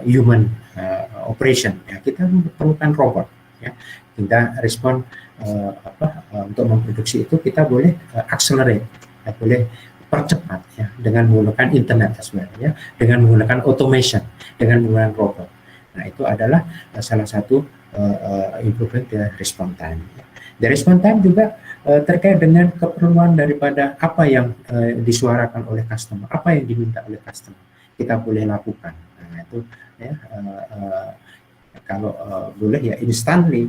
human operation, ya, kita memerlukan robot, ya. Kita respon untuk memproduksi itu kita boleh accelerate, ya, boleh percepat ya dengan menggunakan internet as well, ya, dengan menggunakan automation, dengan menggunakan robot. Nah, itu adalah salah satu improvement the response time. The response time juga terkait dengan keperluan daripada apa yang disuarakan oleh customer, apa yang diminta oleh customer, kita boleh lakukan. Nah, itu ya kalau boleh ya instantly,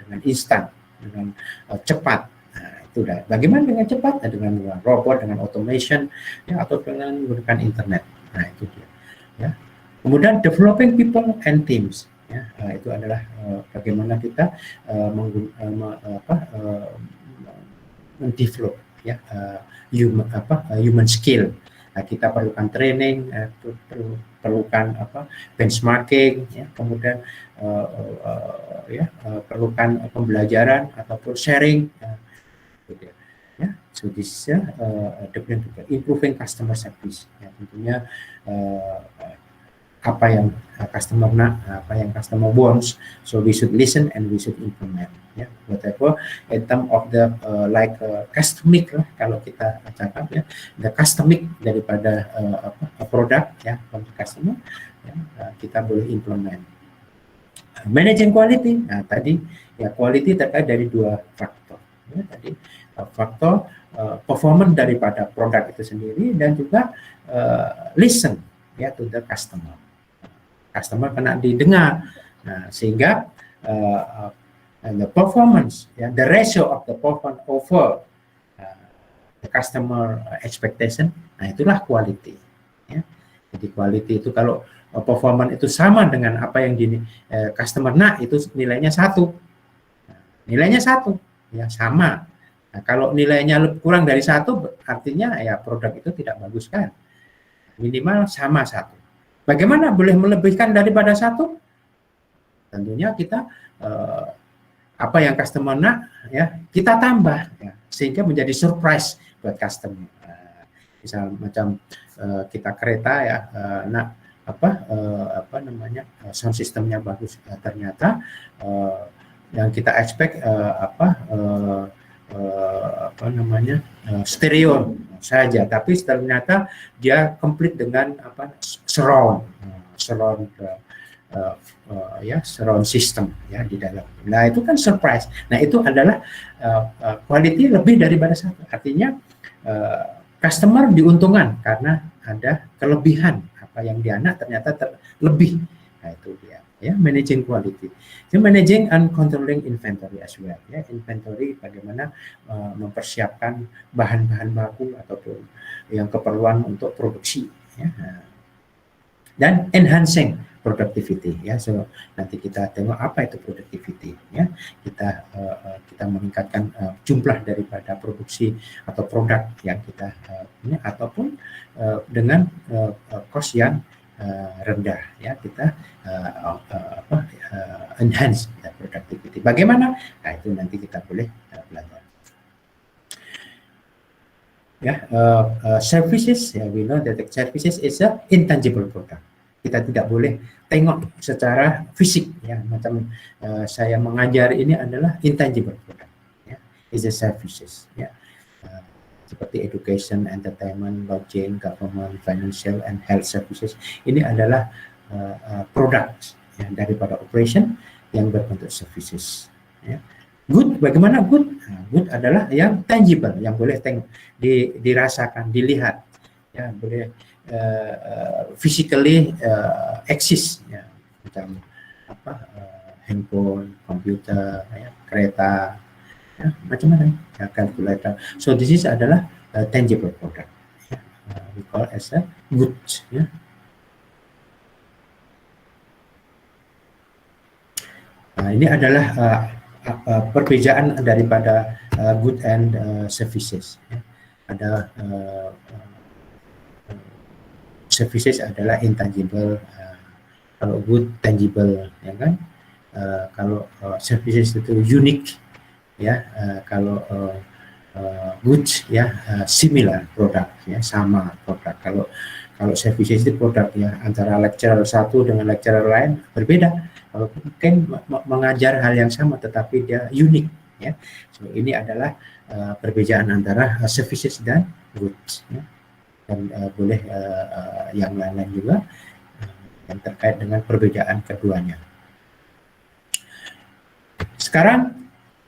dengan instan, dengan cepat. Itu dah. Bagaimana dengan cepat? Dengan robot, dengan automation, ya, atau dengan menggunakan internet. Nah, itu dia. Ya. Kemudian developing people and teams. Ya, itu adalah bagaimana kita mendevelop ya human skill. Nah, kita perlukan training, perlukan benchmarking, ya, kemudian perlukan pembelajaran ataupun sharing. Ya, so this is improving customer service. Ya, tentunya apa yang customer nak, apa yang customer wants, so we should listen and we should implement. Ya, whatever in term of the customic lah, kalau kita cakap ya, the customic daripada produk ya untuk customer, ya, kita boleh implement. Managing quality, nah tadi ya quality terkait dari dua faktor. Ya, tadi faktor performance daripada produk itu sendiri, dan juga listen ya to the customer. Customer kena didengar, nah, sehingga the performance, ya, the ratio of the performance over the customer expectation, nah itulah quality. Ya. Jadi quality itu kalau performance itu sama dengan apa yang customer nak, itu nilainya 1. Nah, nilainya 1, ya sama. Nah, kalau nilainya kurang dari 1, artinya ya produk itu tidak bagus kan. Minimal sama 1. Bagaimana boleh melebihkan daripada 1? Tentunya kita apa yang customer nak, ya kita tambah, ya, sehingga menjadi surprise buat customer. Misal macam kita kereta ya nak sound systemnya bagus, ternyata yang kita expect stereo saja, tapi ternyata dia komplit dengan surround ya surround system ya di dalam. Nah itu kan surprise. Nah itu adalah quality lebih daripada satu. Artinya customer diuntungkan karena ada kelebihan apa yang dia nak ternyata lebih. Nah itu dia ya managing quality. So, managing and controlling inventory as well ya, inventory bagaimana mempersiapkan bahan-bahan baku ataupun yang keperluan untuk produksi ya. Dan enhancing productivity ya. So nanti kita tengok apa itu productivity ya. Kita meningkatkan jumlah daripada produksi atau produk yang kita punya ataupun dengan cost yang rendah ya, kita enhance productivity. Bagaimana? Nah itu nanti kita boleh belajar. Ya, services ya, we know that services is a intangible product. Kita tidak boleh tengok secara fisik ya, macam saya mengajar ini adalah intangible product ya, is a services ya, seperti education, entertainment, lodging, government, financial and health services. Ini adalah produk ya, daripada operation yang berbentuk services ya. Good, bagaimana good? Nah, good adalah yang tangible, yang boleh dirasakan, dilihat ya, boleh physically exist ya, macam handphone, komputer ya, kereta ya, macam-macam ya, calculator. So this is adalah tangible product ya. We call as a goods ya. Nah, ini adalah perbedaan daripada good and services ya. Ada services adalah intangible, kalau good tangible ya kan. Kalau services itu unique ya, kalau goods ya similar produk ya, sama produk. Kalau services itu produk ya, antara lecturer satu dengan lecturer lain berbeda. Kalau mungkin mengajar hal yang sama tetapi dia unik ya. So ini adalah perbedaan antara services dan goods ya. Dan boleh yang lain-lain juga yang terkait dengan perbedaan keduanya. Sekarang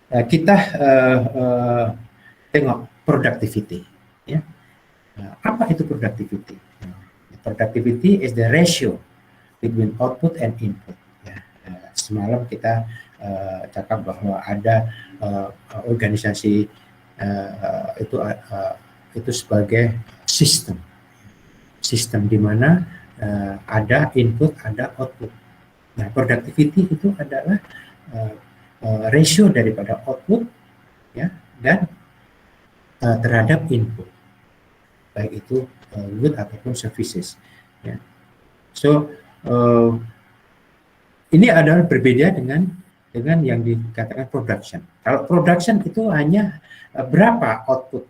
kita tengok productivity ya. Apa itu productivity? Productivity is the ratio between output and input ya. Semalam kita cakap bahwa ada organisasi itu sebagai sistem di mana ada input, ada output. Nah, productivity itu adalah ratio daripada output ya dan terhadap input, baik itu good ataupun services ya. So ini adalah berbeda dengan yang dikatakan production. Kalau production itu hanya berapa output,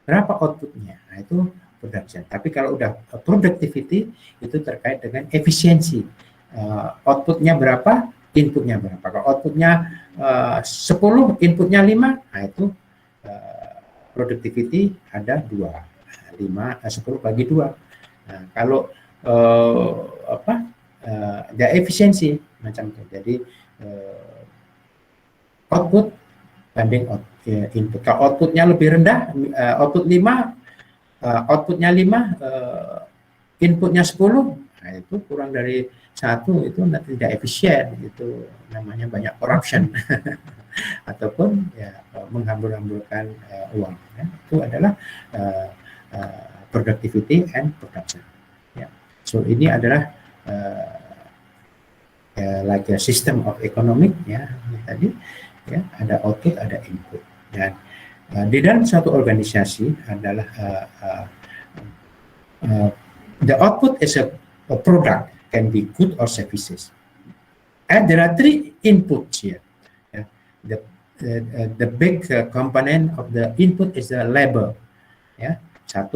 berapa outputnya, nah itu production. Tapi kalau udah productivity itu terkait dengan efisiensi, outputnya berapa, inputnya berapa. Kalau outputnya 10, inputnya 5, nah itu productivity ada 2, 10 bagi 2. Nah, kalau ada efisiensi macam itu. Jadi output banding input. Kalau outputnya lebih rendah, output 5, outputnya 5, inputnya 10, nah itu kurang dari 1 itu nanti tidak efisien, itu namanya banyak corruption ataupun ya menghambur-hamburkan uang. Ya. Itu adalah productivity and production. Ya. So ini adalah like a system of economic ya tadi ya, ada output, ada input. Dan di dalam suatu organisasi adalah the output is a product, can be good or services, and there are 3 inputs here. Yeah. The big component of the input is the labor. Ya, 1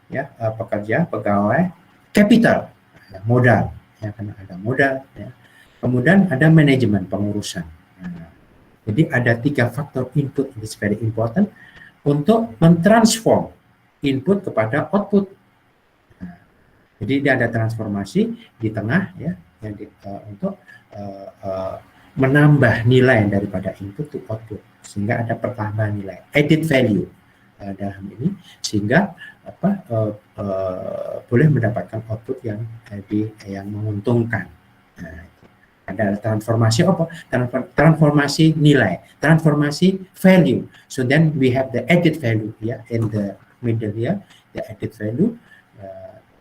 ya pekerja, pegawai, capital, modal. Ya, karena ada modal. Ya. Kemudian ada manajemen, pengurusan. Nah, jadi ada 3 faktor input, it's very important untuk mentransform input kepada output. Nah, jadi dia ada transformasi di tengah ya, untuk menambah nilai daripada input to output, sehingga ada pertambahan nilai added value dalam ini, sehingga boleh mendapatkan output yang menguntungkan. Nah, ada transformasi apa? Transformasi nilai, transformasi value. So then we have the added value here in the middle here, the added value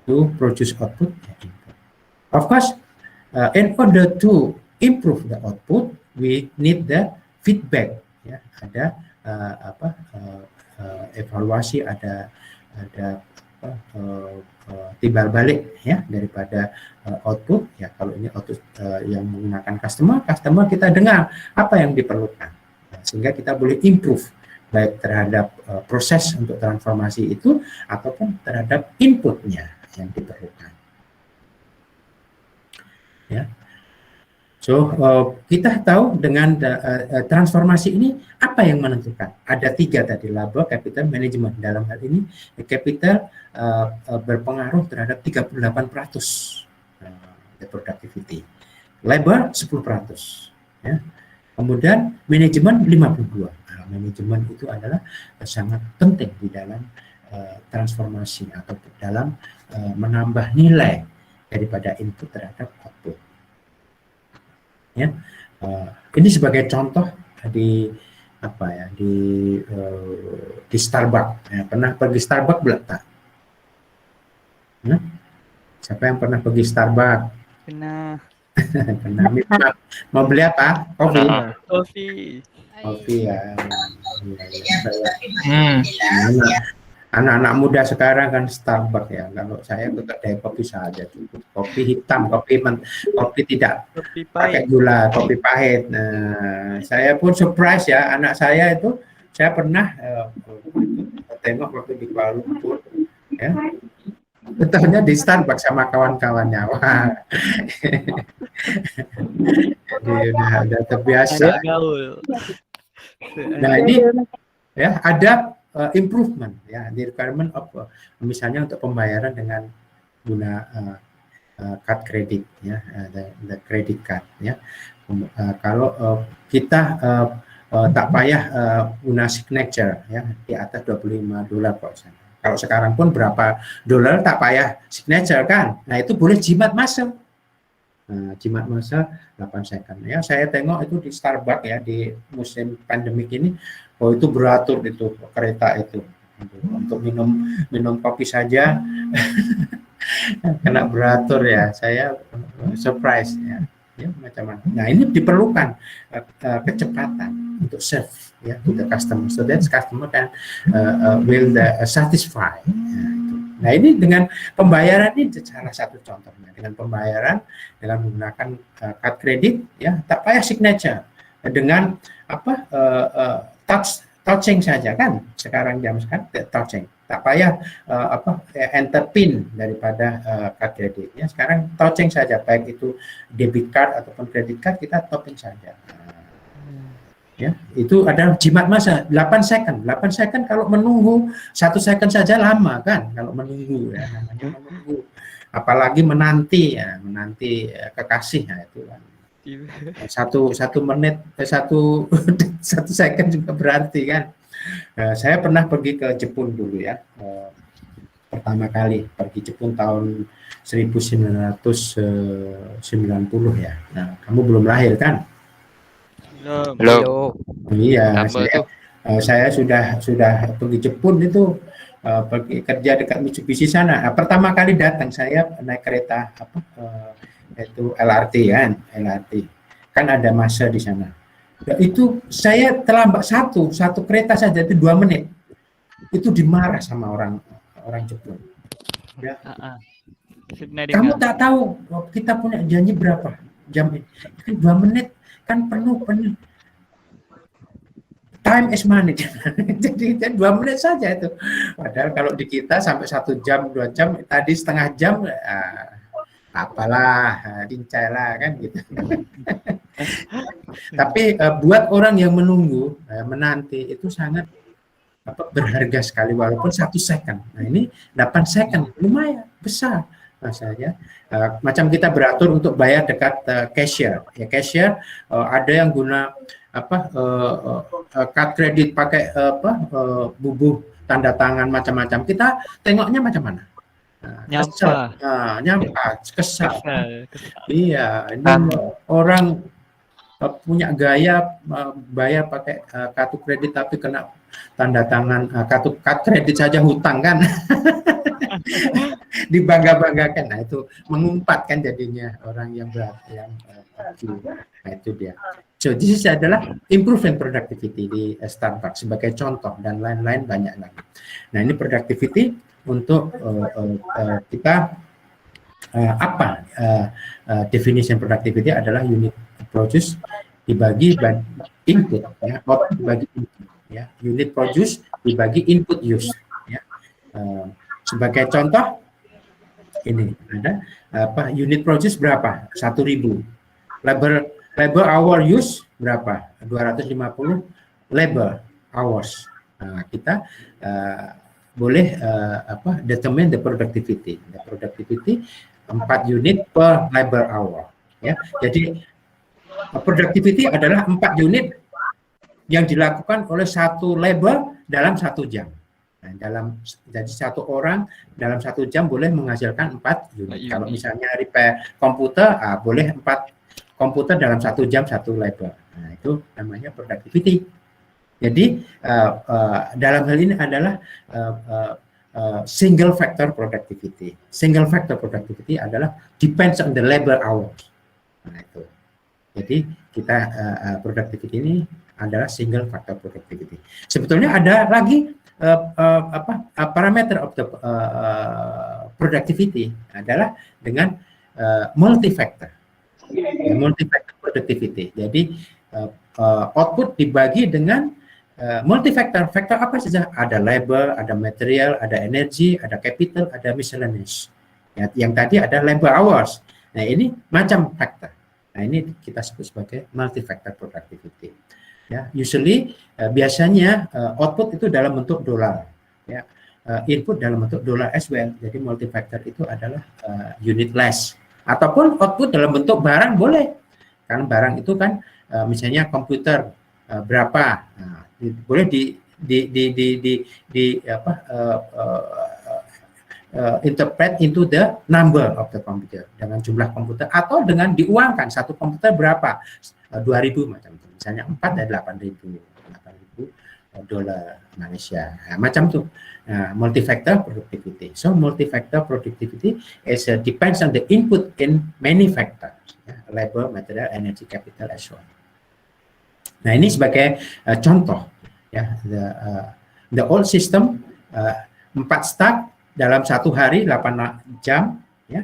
to produce output. Of course, in order to improve the output, we need the feedback. Ya, ada evaluasi, ada timbal balik ya daripada output. Ya, kalau ini output yang menggunakan customer kita dengar apa yang diperlukan, sehingga kita boleh improve baik terhadap proses untuk transformasi itu ataupun terhadap inputnya yang diperlukan. Ya. So, kita tahu dengan transformasi ini apa yang menentukan? Ada 3 tadi, labor, capital, management. Dalam hal ini, capital berpengaruh terhadap 38% the productivity. Labor 10%. Ya. Kemudian manajemen 52%. Manajemen itu adalah sangat penting di dalam transformasi atau dalam menambah nilai daripada input terhadap output. Ya, ini sebagai contoh di Starbucks. Ya, pernah pergi Starbucks belum? Nah, siapa yang pernah pergi Starbucks? Pernah. Pernah. Mau beli apa? Kopi. Kopi ya. Anak-anak muda sekarang kan Starbucks ya. Kalau saya kedai kopi saja cukup. Kopi hitam, kopi tidak pakai gula, kopi pahit. Nah, saya pun surprise ya, anak saya itu, saya pernah tengok waktu di Kuala Lumpur ya. Betulnya di Starbucks sama kawan-kawannya. Wah. Jadi udah terbiasa. Nah, ini ya ada improvement ya, the requirement of misalnya untuk pembayaran dengan guna card kredit ya, the credit card ya. Kalau kita tak payah guna signature ya, di atas $25 per sen. Kalau sekarang pun berapa dolar tak payah signature kan. Nah, itu boleh jimat masa. Jimat masa 8 second ya. Saya tengok itu di Starbucks ya, di musim pandemik ini. Oh, itu beratur itu kereta itu untuk minum kopi saja kena beratur ya. Saya surprise ya macam mana. Nah, ini diperlukan kecepatan untuk serve ya to the customer, so that customer can will satisfy. Nah, ini dengan pembayaran ini salah satu contohnya, dengan pembayaran dengan menggunakan card kredit ya, tak payah signature, dengan touching saja kan, sekarang touching, tak payah enter pin daripada card kredit ya, sekarang touching saja, baik itu debit card ataupun credit card, kita tapping saja. Ya, itu ada jimat masa 8 second kalau menunggu 1 second saja lama kan, kalau menunggu ya, namanya menunggu, apalagi menanti kekasih ya, itu kan. Satu menit, satu second juga berarti kan. Saya pernah pergi ke Jepun dulu ya, pertama kali pergi Jepun tahun 1990 ya. Nah, kamu belum lahir kan? Belum. Iya, saya sudah pergi Jepun itu, pergi kerja dekat Mitsubishi sana. Nah, pertama kali datang saya naik kereta itu LRT kan ada masa di sana. Nah, itu saya terlambat satu kereta saja itu 2 menit. Itu dimarah sama orang Jepun. Ya. Kamu tak tahu kita punya janji berapa jam ini? Kan 2 menit kan penuh. Time is money. Jadi 2 menit saja itu. Padahal kalau di kita sampai 1 jam, 2 jam, tadi setengah jam, apalah, cincailah kan gitu. Tapi buat orang yang menunggu, menanti itu sangat berharga sekali, walaupun 1 second. Nah, ini 8 second, lumayan besar. Maksudnya macam kita beratur untuk bayar dekat cashier. Ya cashier ada yang guna card kredit pakai bubuh tanda tangan macam-macam. Kita tengoknya macam mana? Nyampah. Nyampah, kesal. Kesal. Iya, ini orang punya gaya bayar pakai kartu kredit tapi kena tanda tangan kartu kredit saja hutang kan. Dibangga-banggakan. Nah, itu mengumpat kan jadinya orang yang nah, itu dia. So this adalah improvement productivity di Starbucks sebagai contoh dan lain-lain banyak lagi. Nah, ini productivity untuk kita definition productivity adalah unit produce dibagi input ya, output dibagi input ya, unit produce dibagi input use ya. Sebagai contoh ini ada unit produce berapa? 1.000. Labor hour use berapa? 250 labor hours. Nah, kita boleh determine the productivity. The productivity 4 unit per labor hour. Ya, jadi productivity adalah 4 unit yang dilakukan oleh satu labor dalam 1 jam. Nah, jadi satu orang dalam 1 jam boleh menghasilkan 4 unit. Kalau misalnya repair komputer, boleh 4 komputer dalam 1 jam 1 labor. Nah, itu namanya productivity. Jadi dalam hal ini adalah single factor productivity. Single factor productivity adalah depends on the labor hours. Nah, itu. Jadi kita productivity ini adalah single factor productivity. Sebetulnya ada lagi parameter of the productivity adalah dengan multi-factor. Multi-factor productivity. Jadi output dibagi dengan multi-factor. Factor apa saja? Ada labor, ada material, ada energy, ada capital, ada miscellaneous. Ya, yang tadi ada labor hours. Nah, ini macam factor. Nah, ini kita sebut sebagai multi-factor productivity. Ya, usually biasanya output itu dalam bentuk dolar, ya, input dalam bentuk dolar as well. Jadi multi-factor itu adalah unit less, ataupun output dalam bentuk barang boleh. Karena barang itu kan misalnya komputer berapa, boleh interpret into the number of the computer dengan jumlah komputer atau dengan diuangkan satu komputer berapa 2.000 macam itu. Misalnya 4 dan 8.000 dolar Malaysia, nah, macam itu. Multi-factor productivity. So multi-factor productivity is depends on the input in many factors, labor, material, energy, capital, and so on. Nah, ini sebagai contoh, ya, the old system 4 staff dalam 1 hari 8 jam, ya,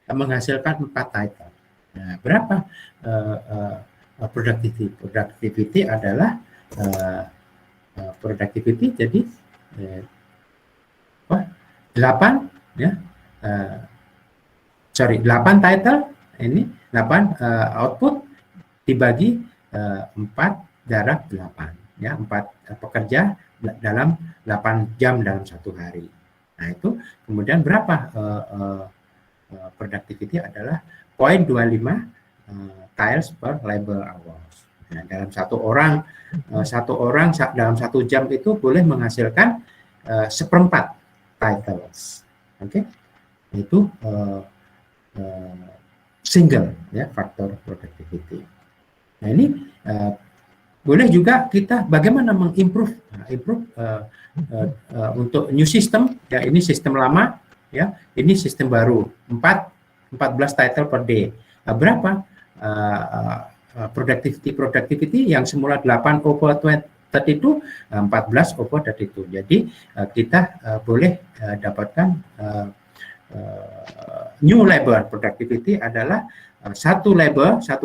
menghasilkan 4 title. Nah, berapa productivity adalah productivity jadi 8 ya 8 title ini 8 output dibagi 4 darab 8 ya, 4 pekerja dalam 8 jam dalam 1 hari. Nah, itu kemudian berapa productivity adalah 0.25 tiles per labor hours. Nah, dalam satu orang dalam 1 jam itu boleh menghasilkan 1/4 titles. Oke, itu single ya faktor productivity. Nah, ini boleh juga kita bagaimana mengimprove untuk new system ya, ini sistem lama ya, ini sistem baru 14 title per day. Berapa productivity yang semula 8/32 14/32. Jadi kita boleh dapatkan new labor productivity adalah satu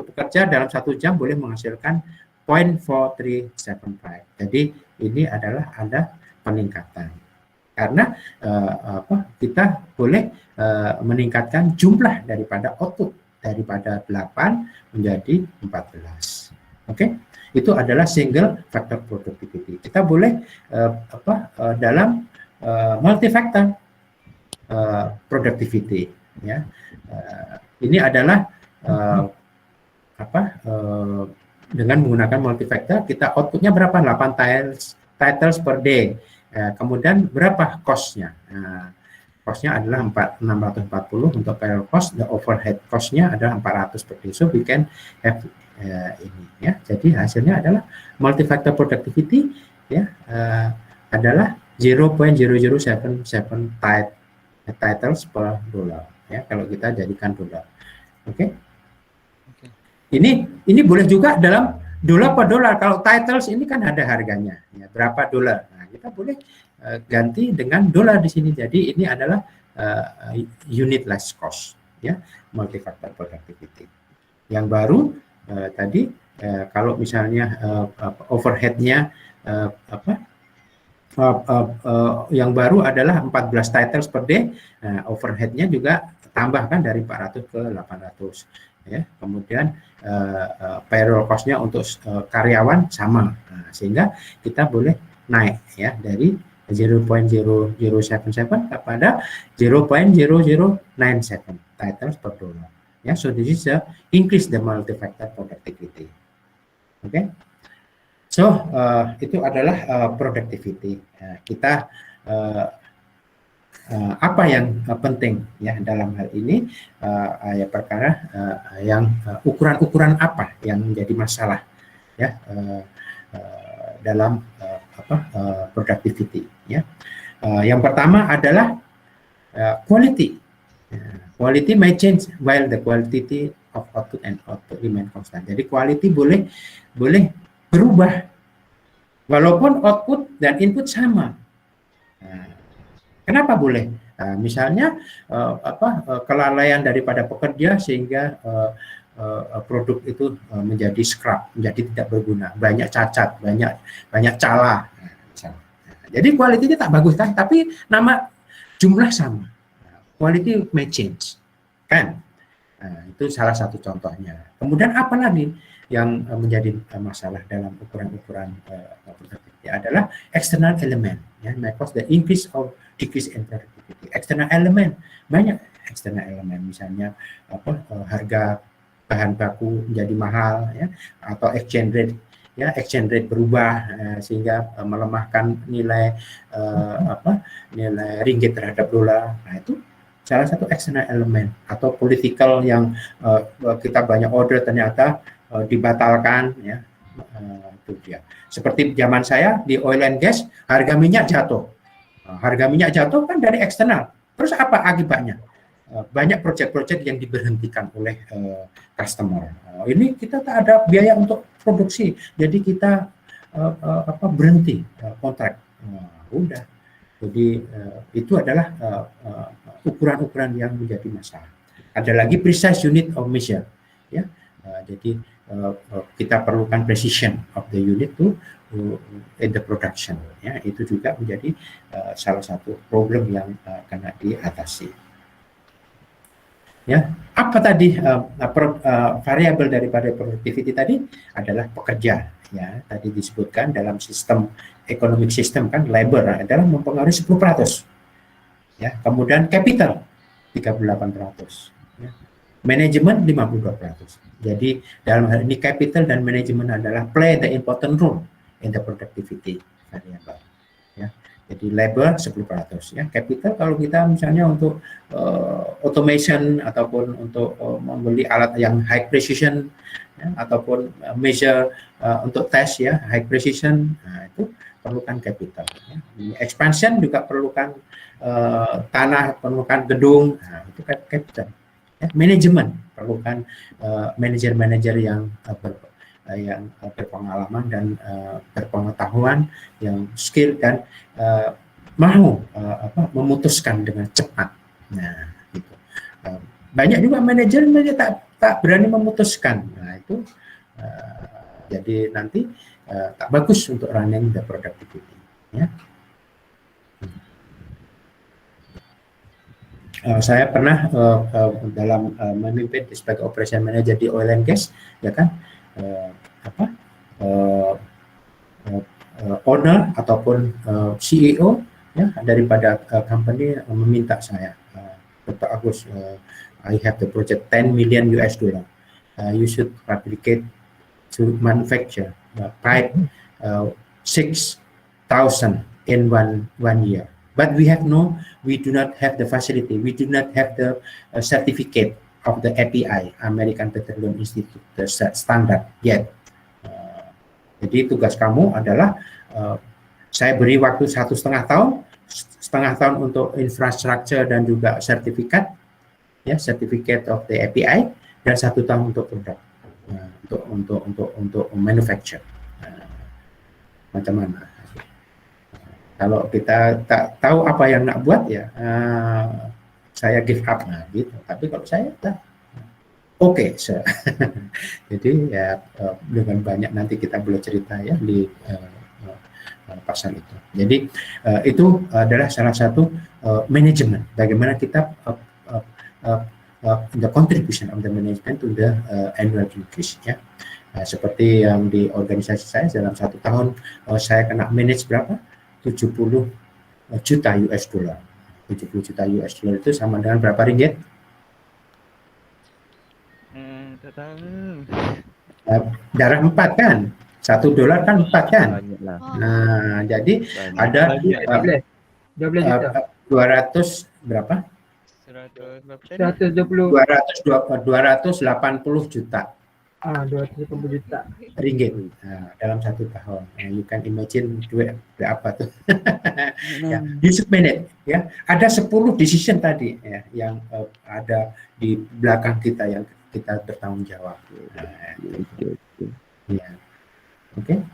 pekerja dalam 1 jam boleh menghasilkan 0.4375. Jadi ini adalah ada peningkatan karena kita boleh meningkatkan jumlah daripada output daripada 8 menjadi 14. Oke, itu adalah single factor productivity. Kita boleh dalam multi factor productivity. ya. Ini adalah dengan menggunakan multifactor kita outputnya berapa? 8 titles per day. Kemudian berapa cost-nya? Cost-nya adalah 640 untuk payroll cost, the overhead cost-nya adalah 400 per day. So we can have ini ya. Jadi hasilnya adalah multifactor productivity ya adalah 0.0077 titles per dollar ya kalau kita jadikan dolar. Oke. Ini boleh juga dalam dolar per dolar. Kalau titles ini kan ada harganya ya, berapa dolar. Nah, kita boleh ganti dengan dolar di sini. Jadi ini adalah unit less cost ya, multifactor productivity. Yang baru tadi kalau misalnya overhead-nya yang baru adalah 14 titles per day, overhead-nya juga tambahkan dari 400 ke 800 ya. Kemudian payroll cost-nya untuk karyawan sama, sehingga kita boleh naik ya dari 0.0077 kepada 0.0097 titles per dollar ya. So this is increase the multifactor productivity. Okay. So itu adalah productivity. Kita apa yang penting ya dalam hal ini ya perkara yang ukuran-ukuran apa yang menjadi masalah ya dalam productivity ya. Yang pertama adalah quality. Quality may change while the quantity of output and output remain constant. Jadi quality boleh berubah walaupun output dan input sama. Kenapa boleh? Misalnya kelalaian daripada pekerja sehingga produk itu menjadi scrap, menjadi tidak berguna, banyak cacat, banyak cala. Jadi quality-nya tak bagus kan, tapi nama jumlah sama. Quality may change, kan? Itu salah satu contohnya. Kemudian apa lagi yang menjadi masalah dalam ukuran-ukuran productivity adalah external element, ya, may cause the increase or decrease in productivity. External element, banyak external element, misalnya harga bahan baku menjadi mahal, ya, atau exchange rate. Ya, exchange rate berubah sehingga melemahkan nilai nilai ringgit terhadap dolar. Nah, itu salah satu external element. Atau political yang kita banyak order ternyata dibatalkan, ya, itu dia. Seperti zaman saya di oil and gas, harga minyak jatuh. Harga minyak jatuh kan dari eksternal. Terus apa akibatnya? Banyak proyek-proyek yang diberhentikan oleh customer. Ini kita tak ada biaya untuk produksi, jadi kita berhenti kontrak. Udah. Jadi itu adalah ukuran-ukuran yang menjadi masalah. Ada lagi precise unit of measure, ya. Jadi kita perlukan precision of the unit to in the production, ya. Itu juga menjadi salah satu problem yang kena diatasi. Ya, apa tadi variabel daripada productivity tadi adalah pekerja, ya. Tadi disebutkan dalam sistem economic system kan labor adalah mempengaruhi 10%. Ya, kemudian capital 38%, ya. Manajemen 52%. Jadi dalam hal ini capital dan manajemen adalah play the important role in the productivity variable. Ya. Jadi labor 10%, ya. Capital kalau kita misalnya untuk automation ataupun untuk membeli alat yang high precision, ya, ataupun measure untuk tes, ya, high precision, nah, itu perlukan capital, ya. Expansion juga perlukan tanah, perlukan gedung, nah, itu capital. Ya. Manajemen perlukan manajer-manajer yang berpengalaman dan berpengetahuan, yang skill dan mau memutuskan dengan cepat. Nah, itu banyak juga manajer tak berani memutuskan. Nah, itu jadi nanti tak bagus untuk running the productivity. Ya. Saya pernah dalam memimpin sebagai operation manager di oil and gas, ya kan, owner ataupun CEO, ya, daripada company meminta saya Dr. Agus, I have the project 10 million US dollar. You should replicate to manufacture pipe 6,000 in one year. But we do not have the facility. We do not have the certificate of the API, American Petroleum Institute, the standard yet. Jadi tugas kamu adalah saya beri waktu 1,5 tahun, setengah tahun untuk infrastruktur dan juga sertifikat, ya, certificate of the API, dan 1 tahun untuk produk, untuk manufacture. Macam mana? Kalau kita tak tahu apa yang nak buat, ya saya give up, nah gitu. Tapi kalau saya oke, jadi ya dengan banyak nanti kita boleh cerita ya di pasal itu. Jadi itu adalah salah satu manajemen. Bagaimana kita the contribution of the management to the annual increase, ya. Seperti yang di organisasi saya dalam 1 tahun saya kena manage berapa? 70 juta US dollar. 70 juta US dollar itu sama dengan berapa ringgit? Tak tahu. Darah 4 kan? 1 dolar kan 4 kan? Banyaklah. Nah, jadi ada 12 juta. 200 berapa? 100 berapa tadi? 120. 280 juta 280 juta. ringgit dalam 1 tahun. You can imagine duit berapa tuh. Ya, you should manage, ya. Ada 10 decision tadi, ya, yang ada di belakang kita yang kita bertanggung jawab. Ya. Oke.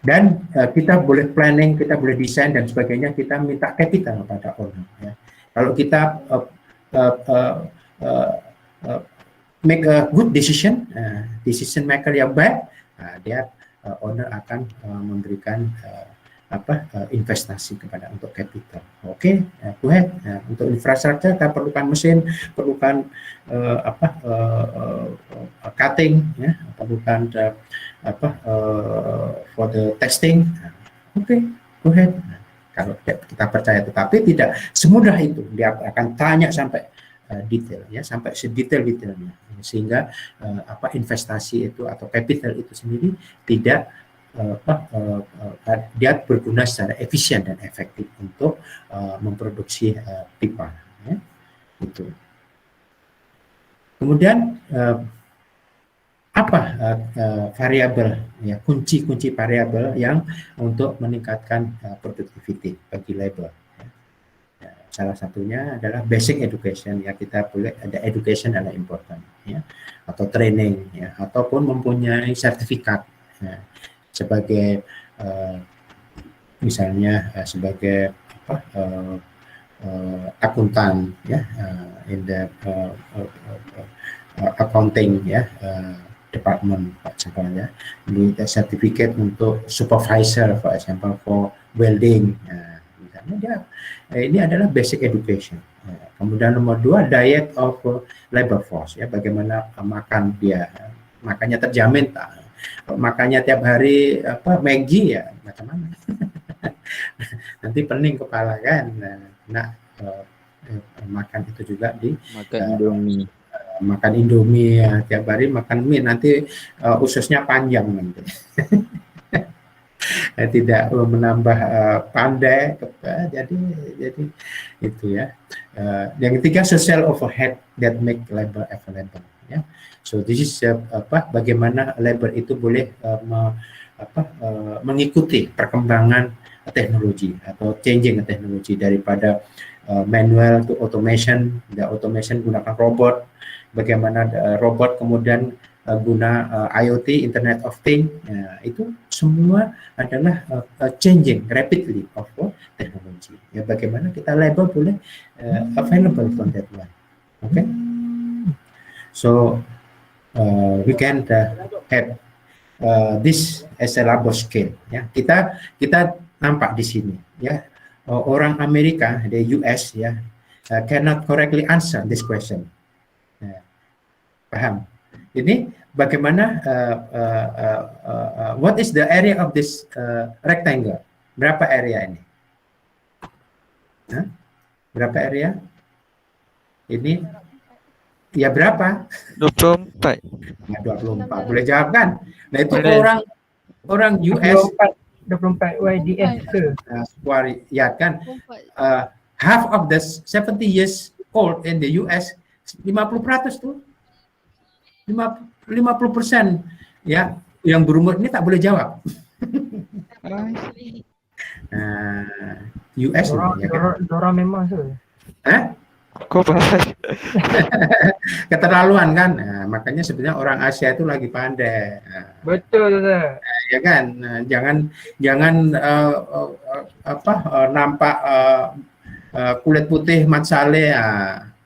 Dan kita boleh planning, kita boleh desain dan sebagainya, kita minta capital kepada owner, ya. Kalau kita make a good decision maker yang baik, dia owner akan memberikan investasi untuk capital. Oke, go ahead. Untuk infrastruktur kita perlukan mesin, perlukan cutting, ya, perlukan for the testing. Oke, go ahead. Kalau kita percaya, tetapi tidak semudah itu. Dia akan tanya sampai detail, ya, sampai sedetail-detailnya, sehingga investasi itu atau capital itu sendiri tidak dia berguna secara efisien dan efektif untuk memproduksi pipa, ya. Itu. Kemudian variabel, ya, kunci-kunci variabel yang untuk meningkatkan productivity bagi labor. Salah satunya adalah basic education, ya, kita boleh ada education adalah important, ya, atau training, ya, ataupun mempunyai sertifikat, ya, sebagai misalnya sebagai akuntan, ya, in the accounting, ya, department, misalnya, di sertifikat untuk supervisor, for example, for welding, misalnya dia. Ini adalah basic education. Kemudian nomor 2, diet of labor force, ya, bagaimana makan dia, makannya terjamin tak? Makannya tiap hari Maggi, ya, macam mana? Nanti pening kepala kan. Makan itu juga di Makan Indomie. Makan Indomie, ya, tiap hari makan mie, nanti ususnya panjang nanti. Tidak menambah pandai, jadi itu, ya. Yang ketiga, social overhead that make labor available, ya. So this is bagaimana labor itu boleh mengikuti perkembangan teknologi atau changing teknologi daripada manual to automation. The automation gunakan robot, bagaimana robot kemudian guna IoT, Internet of Things, itu semua adalah changing rapidly of technology. Ya, bagaimana kita labor boleh available from that one. Okay, so we can have this as a labor scale. Ya, kita nampak di sini, ya, orang Amerika, the US, ya, cannot correctly answer this question. Paham? Ini bagaimana what is the area of this rectangle? Berapa area ini? Berapa area? Ini ya berapa? 24. Nah, 24. Boleh jawab kan? Nah, itu Boleh. orang US 24 YDS ke? ya kan, 24. half of the 70 years old in the US, 50% tuh. 50% ya yang berumur ini tak boleh jawab. US ya kan? Dora memang tu. Hah? Kau bahas. Keterlaluan kan? Nah, makanya sebenarnya orang Asia itu lagi pandai. Nah, Betul tu. ya kan? Nah, jangan nampak kulit putih mat saleh,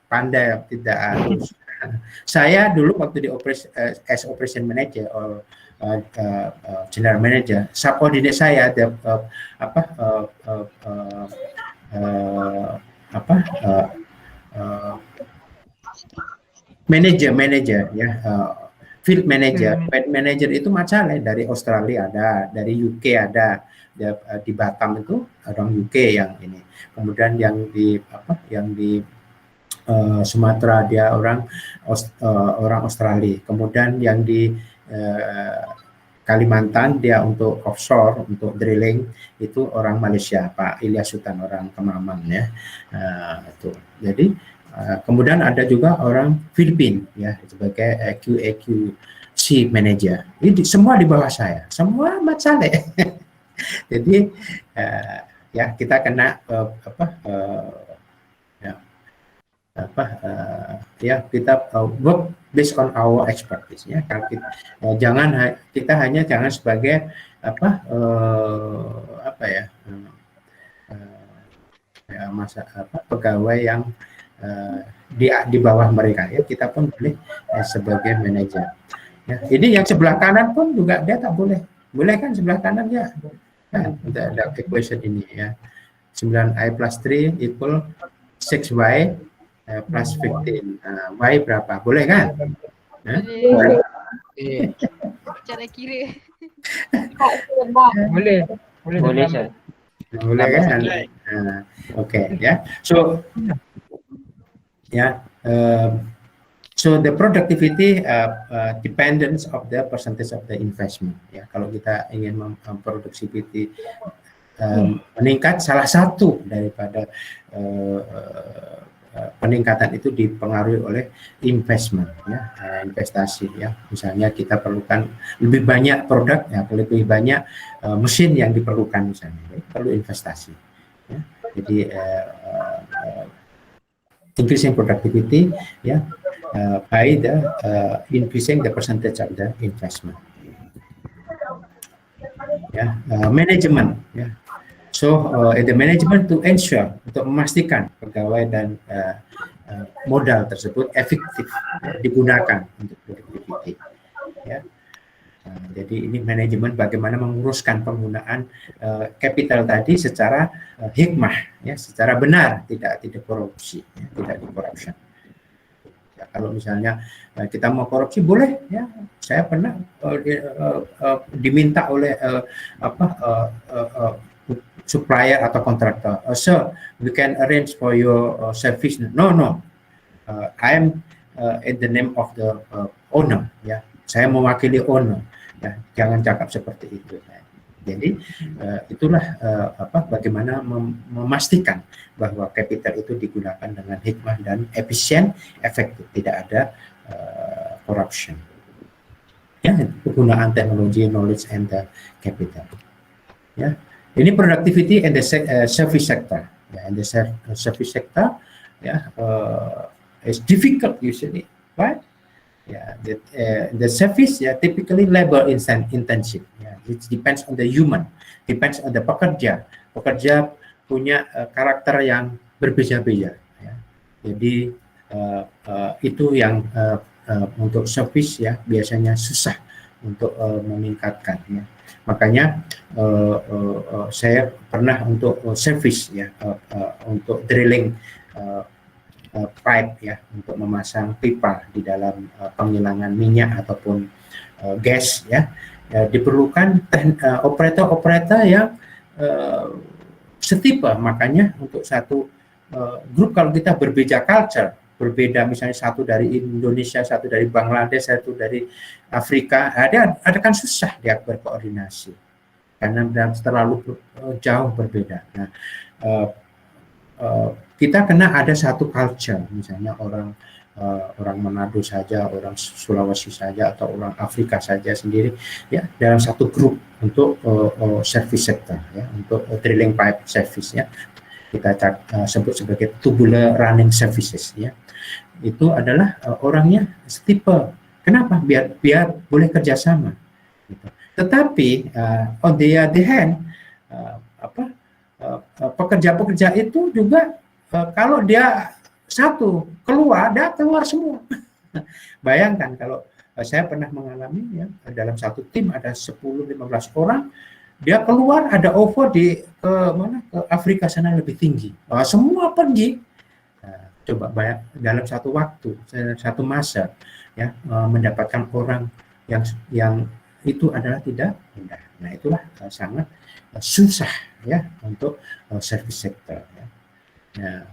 pandai tidak harus. Saya dulu waktu di operation manager general manager, subordinate saya ada manager ya, field manager itu macam dari Australia ada, dari UK ada, di Batam itu orang UK yang ini, kemudian yang di Sumatera dia orang Australia, kemudian yang di Kalimantan dia untuk offshore, untuk drilling itu orang Malaysia, Pak Ilyas Sultan, orang Kemaman ya. Itu. Jadi kemudian ada juga orang Filipina ya sebagai QAQC manager. Ini semua di bawah saya, semua Mat Saleh. Jadi ya kita kena kita work based on our expertise ya. Kalau kita hanya jangan sebagai pegawai yang di bawah mereka ya, kita pun boleh sebagai manajer. Ya, ini yang sebelah kanan pun juga dia tak boleh. Boleh kan sebelah kanan ya? Kan ada equation ini ya. 9i plus 3 equal 6y plus 15. Y berapa? Boleh kan? Boleh. Cara kira. Boleh. Boleh, Syed. Boleh kan? Okay, ya. So so the productivity dependence of the percentage of the investment. Ya, kalau kita ingin produktiviti meningkat, salah satu daripada peningkatan itu dipengaruhi oleh investment ya, investasi ya. Misalnya kita perlukan lebih banyak produk ya, lebih banyak mesin yang diperlukan misalnya, perlu investasi ya. Jadi increasing productivity ya, by the increasing the percentage of the investment ya. Management ya. So the management to ensure, untuk memastikan pegawai dan modal tersebut efektif digunakan untuk productivity ya. Jadi ini manajemen bagaimana menguruskan penggunaan capital tadi secara hikmah ya, secara benar, tidak korupsi ya, tidak di-corruption. Ya, kalau misalnya kita mau korupsi boleh ya. Saya pernah diminta oleh supplier atau kontraktor, sir, we can arrange for your service. No, I am in the name of the owner. Ya, saya mewakili owner. Ya, jangan cakap seperti itu. Ya. Jadi itulah bagaimana memastikan bahwa capital itu digunakan dengan hikmah dan efisien, efektif, tidak ada corruption. Ya, penggunaan teknologi, knowledge, and the capital. Ya. Ini productivity in the service sector. Ya, in the service sector, ya, it's difficult usually, right? Ya, the service ya typically labor intensive. Ya, it depends on the human, depends on the pekerja. Pekerja punya karakter yang berbeda-beda. Ya. Jadi itu yang untuk service ya biasanya susah untuk meningkatkan. Ya. Makanya saya pernah untuk service ya, untuk drilling pipe ya, untuk memasang pipa di dalam penghilangan minyak ataupun gas ya, diperlukan operator yang setipe. Makanya untuk satu grup, kalau kita berbeda culture berbeda, misalnya satu dari Indonesia, satu dari Bangladesh, satu dari Afrika, ada kan susah dia berkoordinasi karena terlalu jauh berbeda. Nah, kita kena ada satu culture, misalnya orang Manado saja, orang Sulawesi saja, atau orang Afrika saja sendiri, ya, dalam satu grup untuk service sector, ya, untuk drilling pipe service, ya, kita sebut sebagai tubular running services, ya, itu adalah orangnya setipe. Kenapa? Biar boleh kerjasama. Gitu. Tetapi on the other hand, pekerja-pekerja itu juga kalau dia satu keluar, dia keluar semua. Bayangkan kalau saya pernah mengalami, ya, dalam satu tim ada 10-15 orang, dia keluar ada offer ke Afrika sana lebih tinggi. Semua pergi. Coba bayang dalam satu waktu, satu masa, ya, mendapatkan orang yang itu adalah tidak mudah. Nah, itulah sangat susah, ya, untuk service sector, ya. Nah,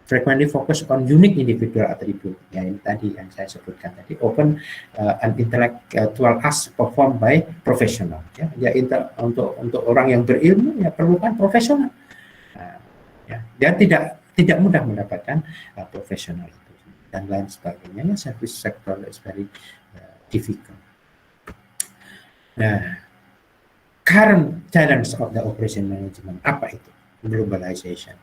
frequently focus on unique individual attribute, ya, ini tadi yang saya sebutkan tadi, open and intellectual task performed by professional, ya, untuk orang yang berilmu, ya, perlukan profesional, ya, dan tidak mudah mendapatkan profesional itu dan lain sebagainya, ya, service sector is very difficult. Nah, current challenge of the operation management, apa itu? Globalization.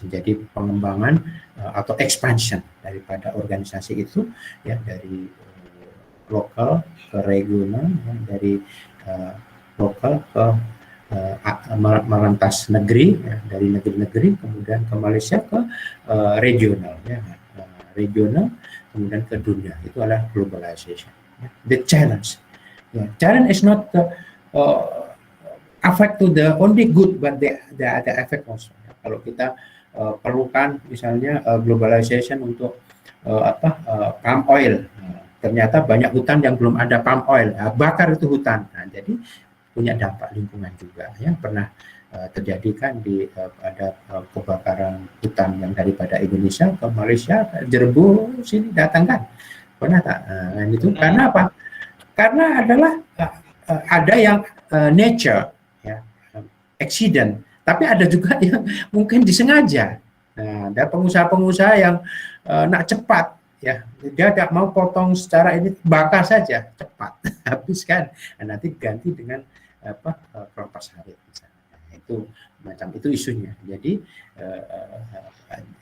Jadi pengembangan atau expansion daripada organisasi itu, ya, dari lokal ke regional, ya, dari lokal ke melintas negeri, ya, dari negeri-negeri kemudian ke Malaysia ke regional, ya, regional kemudian ke dunia. Itu adalah globalization. Ya. The challenge, ya, challenge is not affect to the only good, but the effect also. Kalau kita perlukan misalnya globalization untuk palm oil, ternyata banyak hutan yang belum ada palm oil, bakar itu hutan, nah, jadi punya dampak lingkungan juga, ya, pernah terjadi kan ada kebakaran hutan yang daripada Indonesia ke Malaysia, Jerbu sini datang kan, pernah tak? Nah, itu karena apa? Karena adalah ada yang nature, ya, accident. Tapi ada juga yang mungkin disengaja. Nah, ada pengusaha-pengusaha yang nak cepat, ya, dia tidak mau potong secara ini, bakar saja cepat, habiskan, nah, nanti ganti dengan kelapa sawit misalnya. Nah, itu isunya. Jadi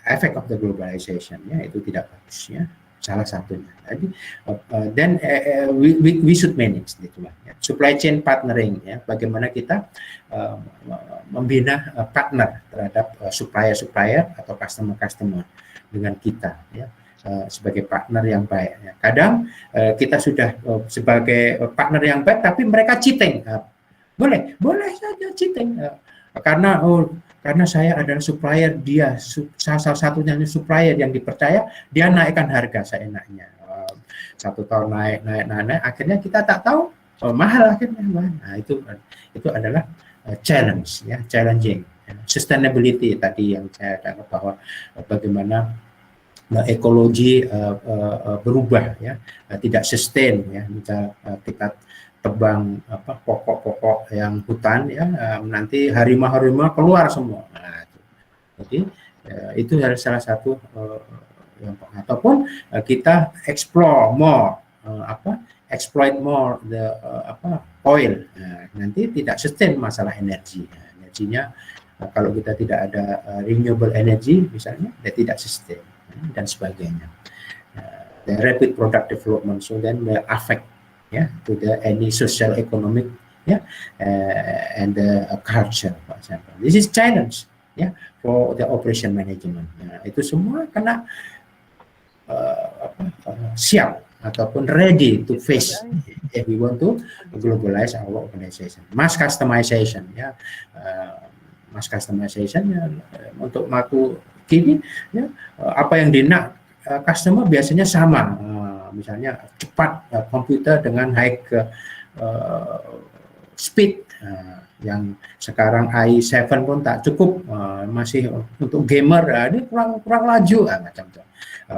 effect of the globalization, ya, itu tidak bagus, ya, salah satunya. Jadi then we should manage, gitulah, ya. Supply chain partnering, ya, bagaimana kita membina partner terhadap supplier atau customer dengan kita, ya, sebagai partner yang baik, ya. Kadang kita sudah sebagai partner yang baik tapi mereka cheating, boleh saja cheating, karena saya adalah supplier, dia salah satunya supplier yang dipercaya, dia naikkan harga seenaknya, 1 tahun naik, akhirnya kita tak tahu, mahal akhirnya. Nah, itu adalah challenge, ya, challenging. Sustainability tadi yang saya anggap bahwa bagaimana ekologi berubah, ya, tidak sustain, ya, misal kita tebang pokok-pokok yang hutan, ya, nanti harimau keluar semua. Nah, jadi itu adalah salah satu yang, ataupun kita explore more, exploit more the oil. Nah, nanti tidak sustain masalah energi. Nah, energinya kalau kita tidak ada renewable energy misalnya, dia tidak sustain, dan sebagainya. The rapid product development, so then the affect, ya, to the any social economic, ya, and the culture, for example. This is challenge, ya, for the operation management. Nah, itu semua kena siap ataupun ready to face if we want to globalize our organization. Mass customization, ya, mass customization, ya, untuk maku kini, ya, apa yang dinak customer biasanya sama, misalnya cepat komputer dengan high speed, Yang sekarang i7 pun tak cukup, masih untuk gamer, ini kurang laju, macam itu.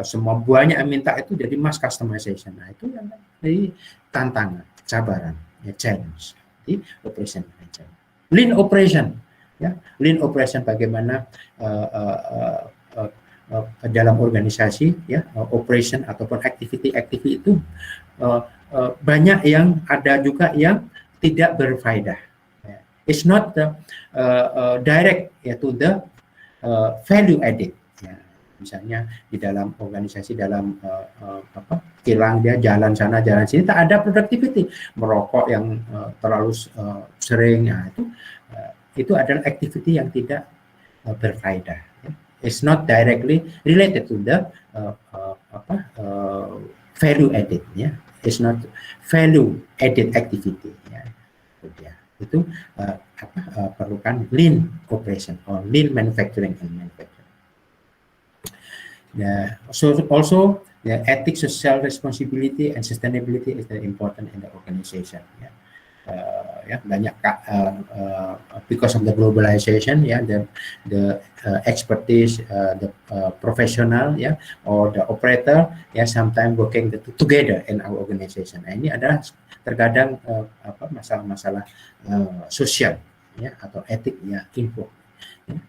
Semua banyak yang minta itu jadi mass customization. Nah, itu yang jadi tantangan, cabaran, ya, challenge di operation manager. Lean operation, ya, lean operation bagaimana dalam organisasi, ya, operation ataupun activity itu banyak yang ada juga yang tidak berfaedah. It's not the direct, ya, to the value added. Ya, misalnya di dalam organisasi, dalam kilang dia jalan sana jalan sini, tak ada productivity. Merokok yang terlalu sering, ya, itu adalah activity yang tidak berfaedah. Ya. It's not directly related to the value added. Ya. It's not value added activity. Ya. Itu perlukan lean operation or lean manufacturing and manufacturing. So also the ethics, social responsibility and sustainability is very important in the organization. Ya, ya, banyak because of the globalization, ya, the expertise, the professional, ya, or the operator, ya, sometimes working together in our organization. Nah, ini adalah terkadang masalah-masalah sosial, ya, atau etik, ya, info. Ya.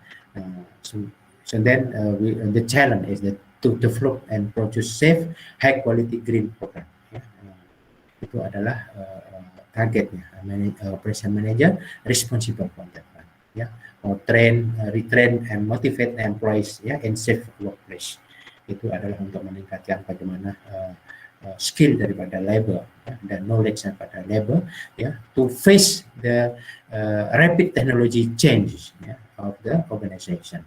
So then the challenge is to develop and produce safe, high quality green program. Ya. Itu adalah targetnya. Operation manager responsible for that one. Ya, or train, retrain and motivate employees, ya, in safe workplace. Itu adalah untuk meningkatkan bagaimana skill daripada labor, ya, dan knowledge daripada labor, ya, to face the rapid technology changes, ya, of the organization,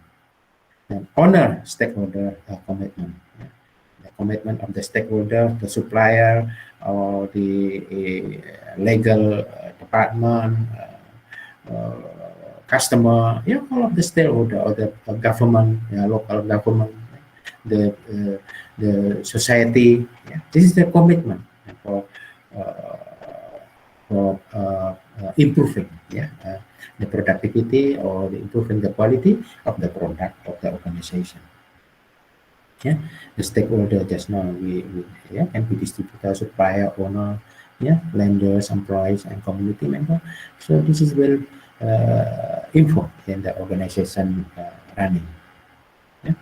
and honor stakeholder commitment, ya. The commitment of the stakeholder, the supplier, or the legal department, customer, yeah, all of the stakeholder, or the government, local government, the society. Yeah. This is the commitment for improving, yeah, the productivity or improving the quality of the product of the organization. Yeah, the stakeholder just now we can be distributor, supplier, owner, yeah, lenders, employees, and community member. So this is well info in the organization running. Yeah.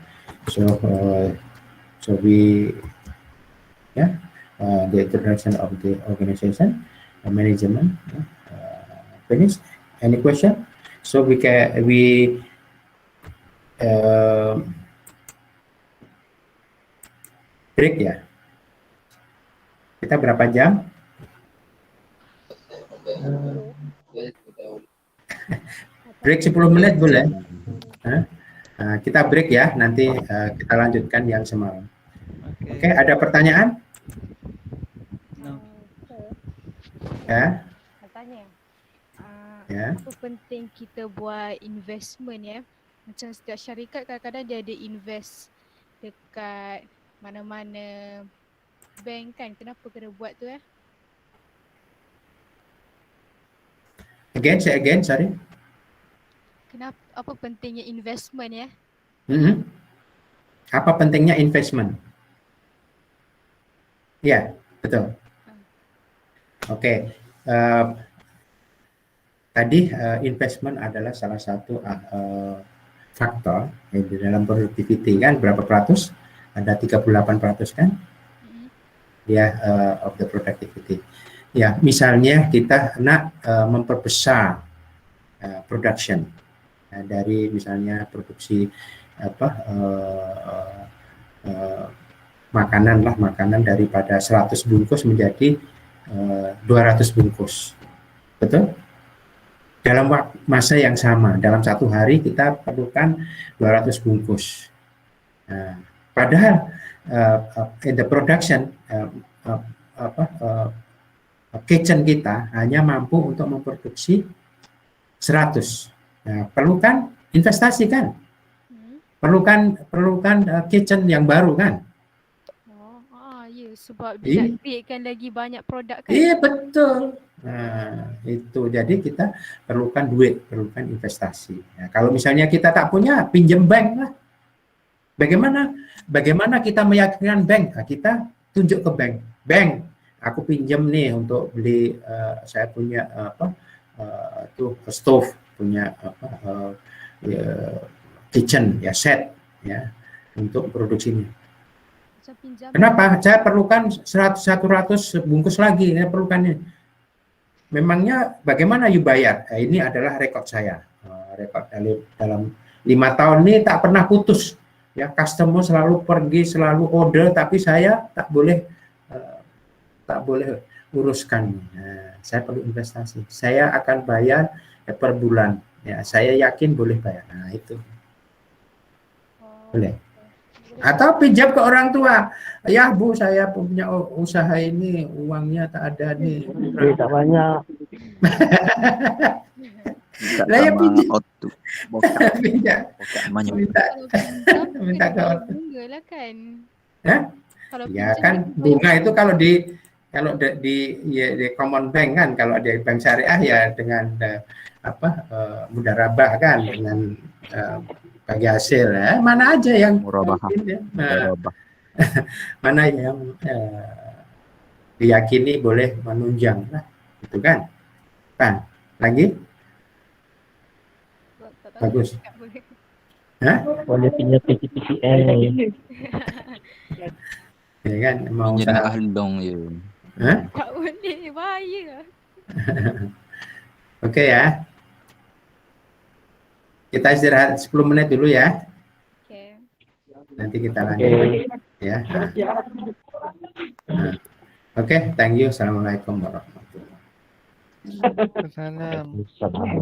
So we, yeah, the introduction of the organization management, finished. Any question? So we break, ya. Kita berapa jam? Break 10 menit boleh? Kita break, ya, nanti kita lanjutkan yang semalam. Oke, ada pertanyaan? Ya. Tanya. Ya. Apa penting kita buat investment, ya? Macam setiap syarikat kadang-kadang dia ada invest dekat mana-mana bank kan. Kenapa kena buat tu, ya? Say again, sorry. Kenapa, apa pentingnya investment, ya? Apa pentingnya investment? Ya, betul. Oke. Tadi investment adalah salah satu faktor di dalam productivity, kan, berapa peratus? Ada 38% kan? Ya, of the productivity. Ya, misalnya kita nak memperbesar production, dari misalnya produksi makanan daripada 100 bungkus menjadi 200 bungkus, betul? Dalam masa yang sama, dalam satu hari kita perlukan 200 bungkus. Padahal in the production kitchen kita hanya mampu untuk memproduksi 100. Perlukan investasi, kan? Perlukan kitchen yang baru, kan? sebab dia nak createkan lagi banyak produk kan. Iya betul. Nah, itu jadi kita perlukan duit, perlukan investasi. Nah, kalau misalnya kita tak punya, pinjam bank lah. Bagaimana kita meyakinkan bank? Nah, kita tunjuk ke bank. Bank, aku pinjam nih untuk beli, saya punya tuh stove, punya kitchen ya set ya untuk produksinya. Macam pinjaman. Kenapa? Saya perlukan 100 bungkus lagi, saya perlukan ini. Memangnya bagaimana you bayar? Nah, ini adalah rekod saya. Rekod dalam 5 tahun ini tak pernah putus. Ya, customer selalu pergi, selalu order, tapi saya tak boleh uruskan. Nah, saya perlu investasi. Saya akan bayar per bulan. Ya, saya yakin boleh bayar. Nah, itu. Boleh. Atau pinjam ke orang tua. Ya Bu, saya punya usaha ini, uangnya tak ada nih. Tak banyak. Lah ya pinjam. Pinjam. Minta ke orang. Bunga lah kan. Hah? Kalau Ya pinjam kan itu bunga itu kalau di common bank kan, kalau di bank syariah ya dengan mudharabah kan, dengan bagi hasil ya. Mana aja yang Murabahah. mungkin, ya. Nah, mana yang diyakini boleh menunjang lah, gitu kan? Kan? Lagi? tak tahu Bagus. tak boleh. Hah? Boleh pinjam PTPTN. Ya kan? Mau Pinjam usaha. ahlong je. Hah? Tak boleh, bahaya. Oke ya. Kita istirahat 10 menit dulu ya. Okay. Nanti kita lanjut ya. Nah. Oke, thank you. Assalamualaikum warahmatullahi wabarakatuh. Salam.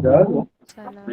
Dah. Salam.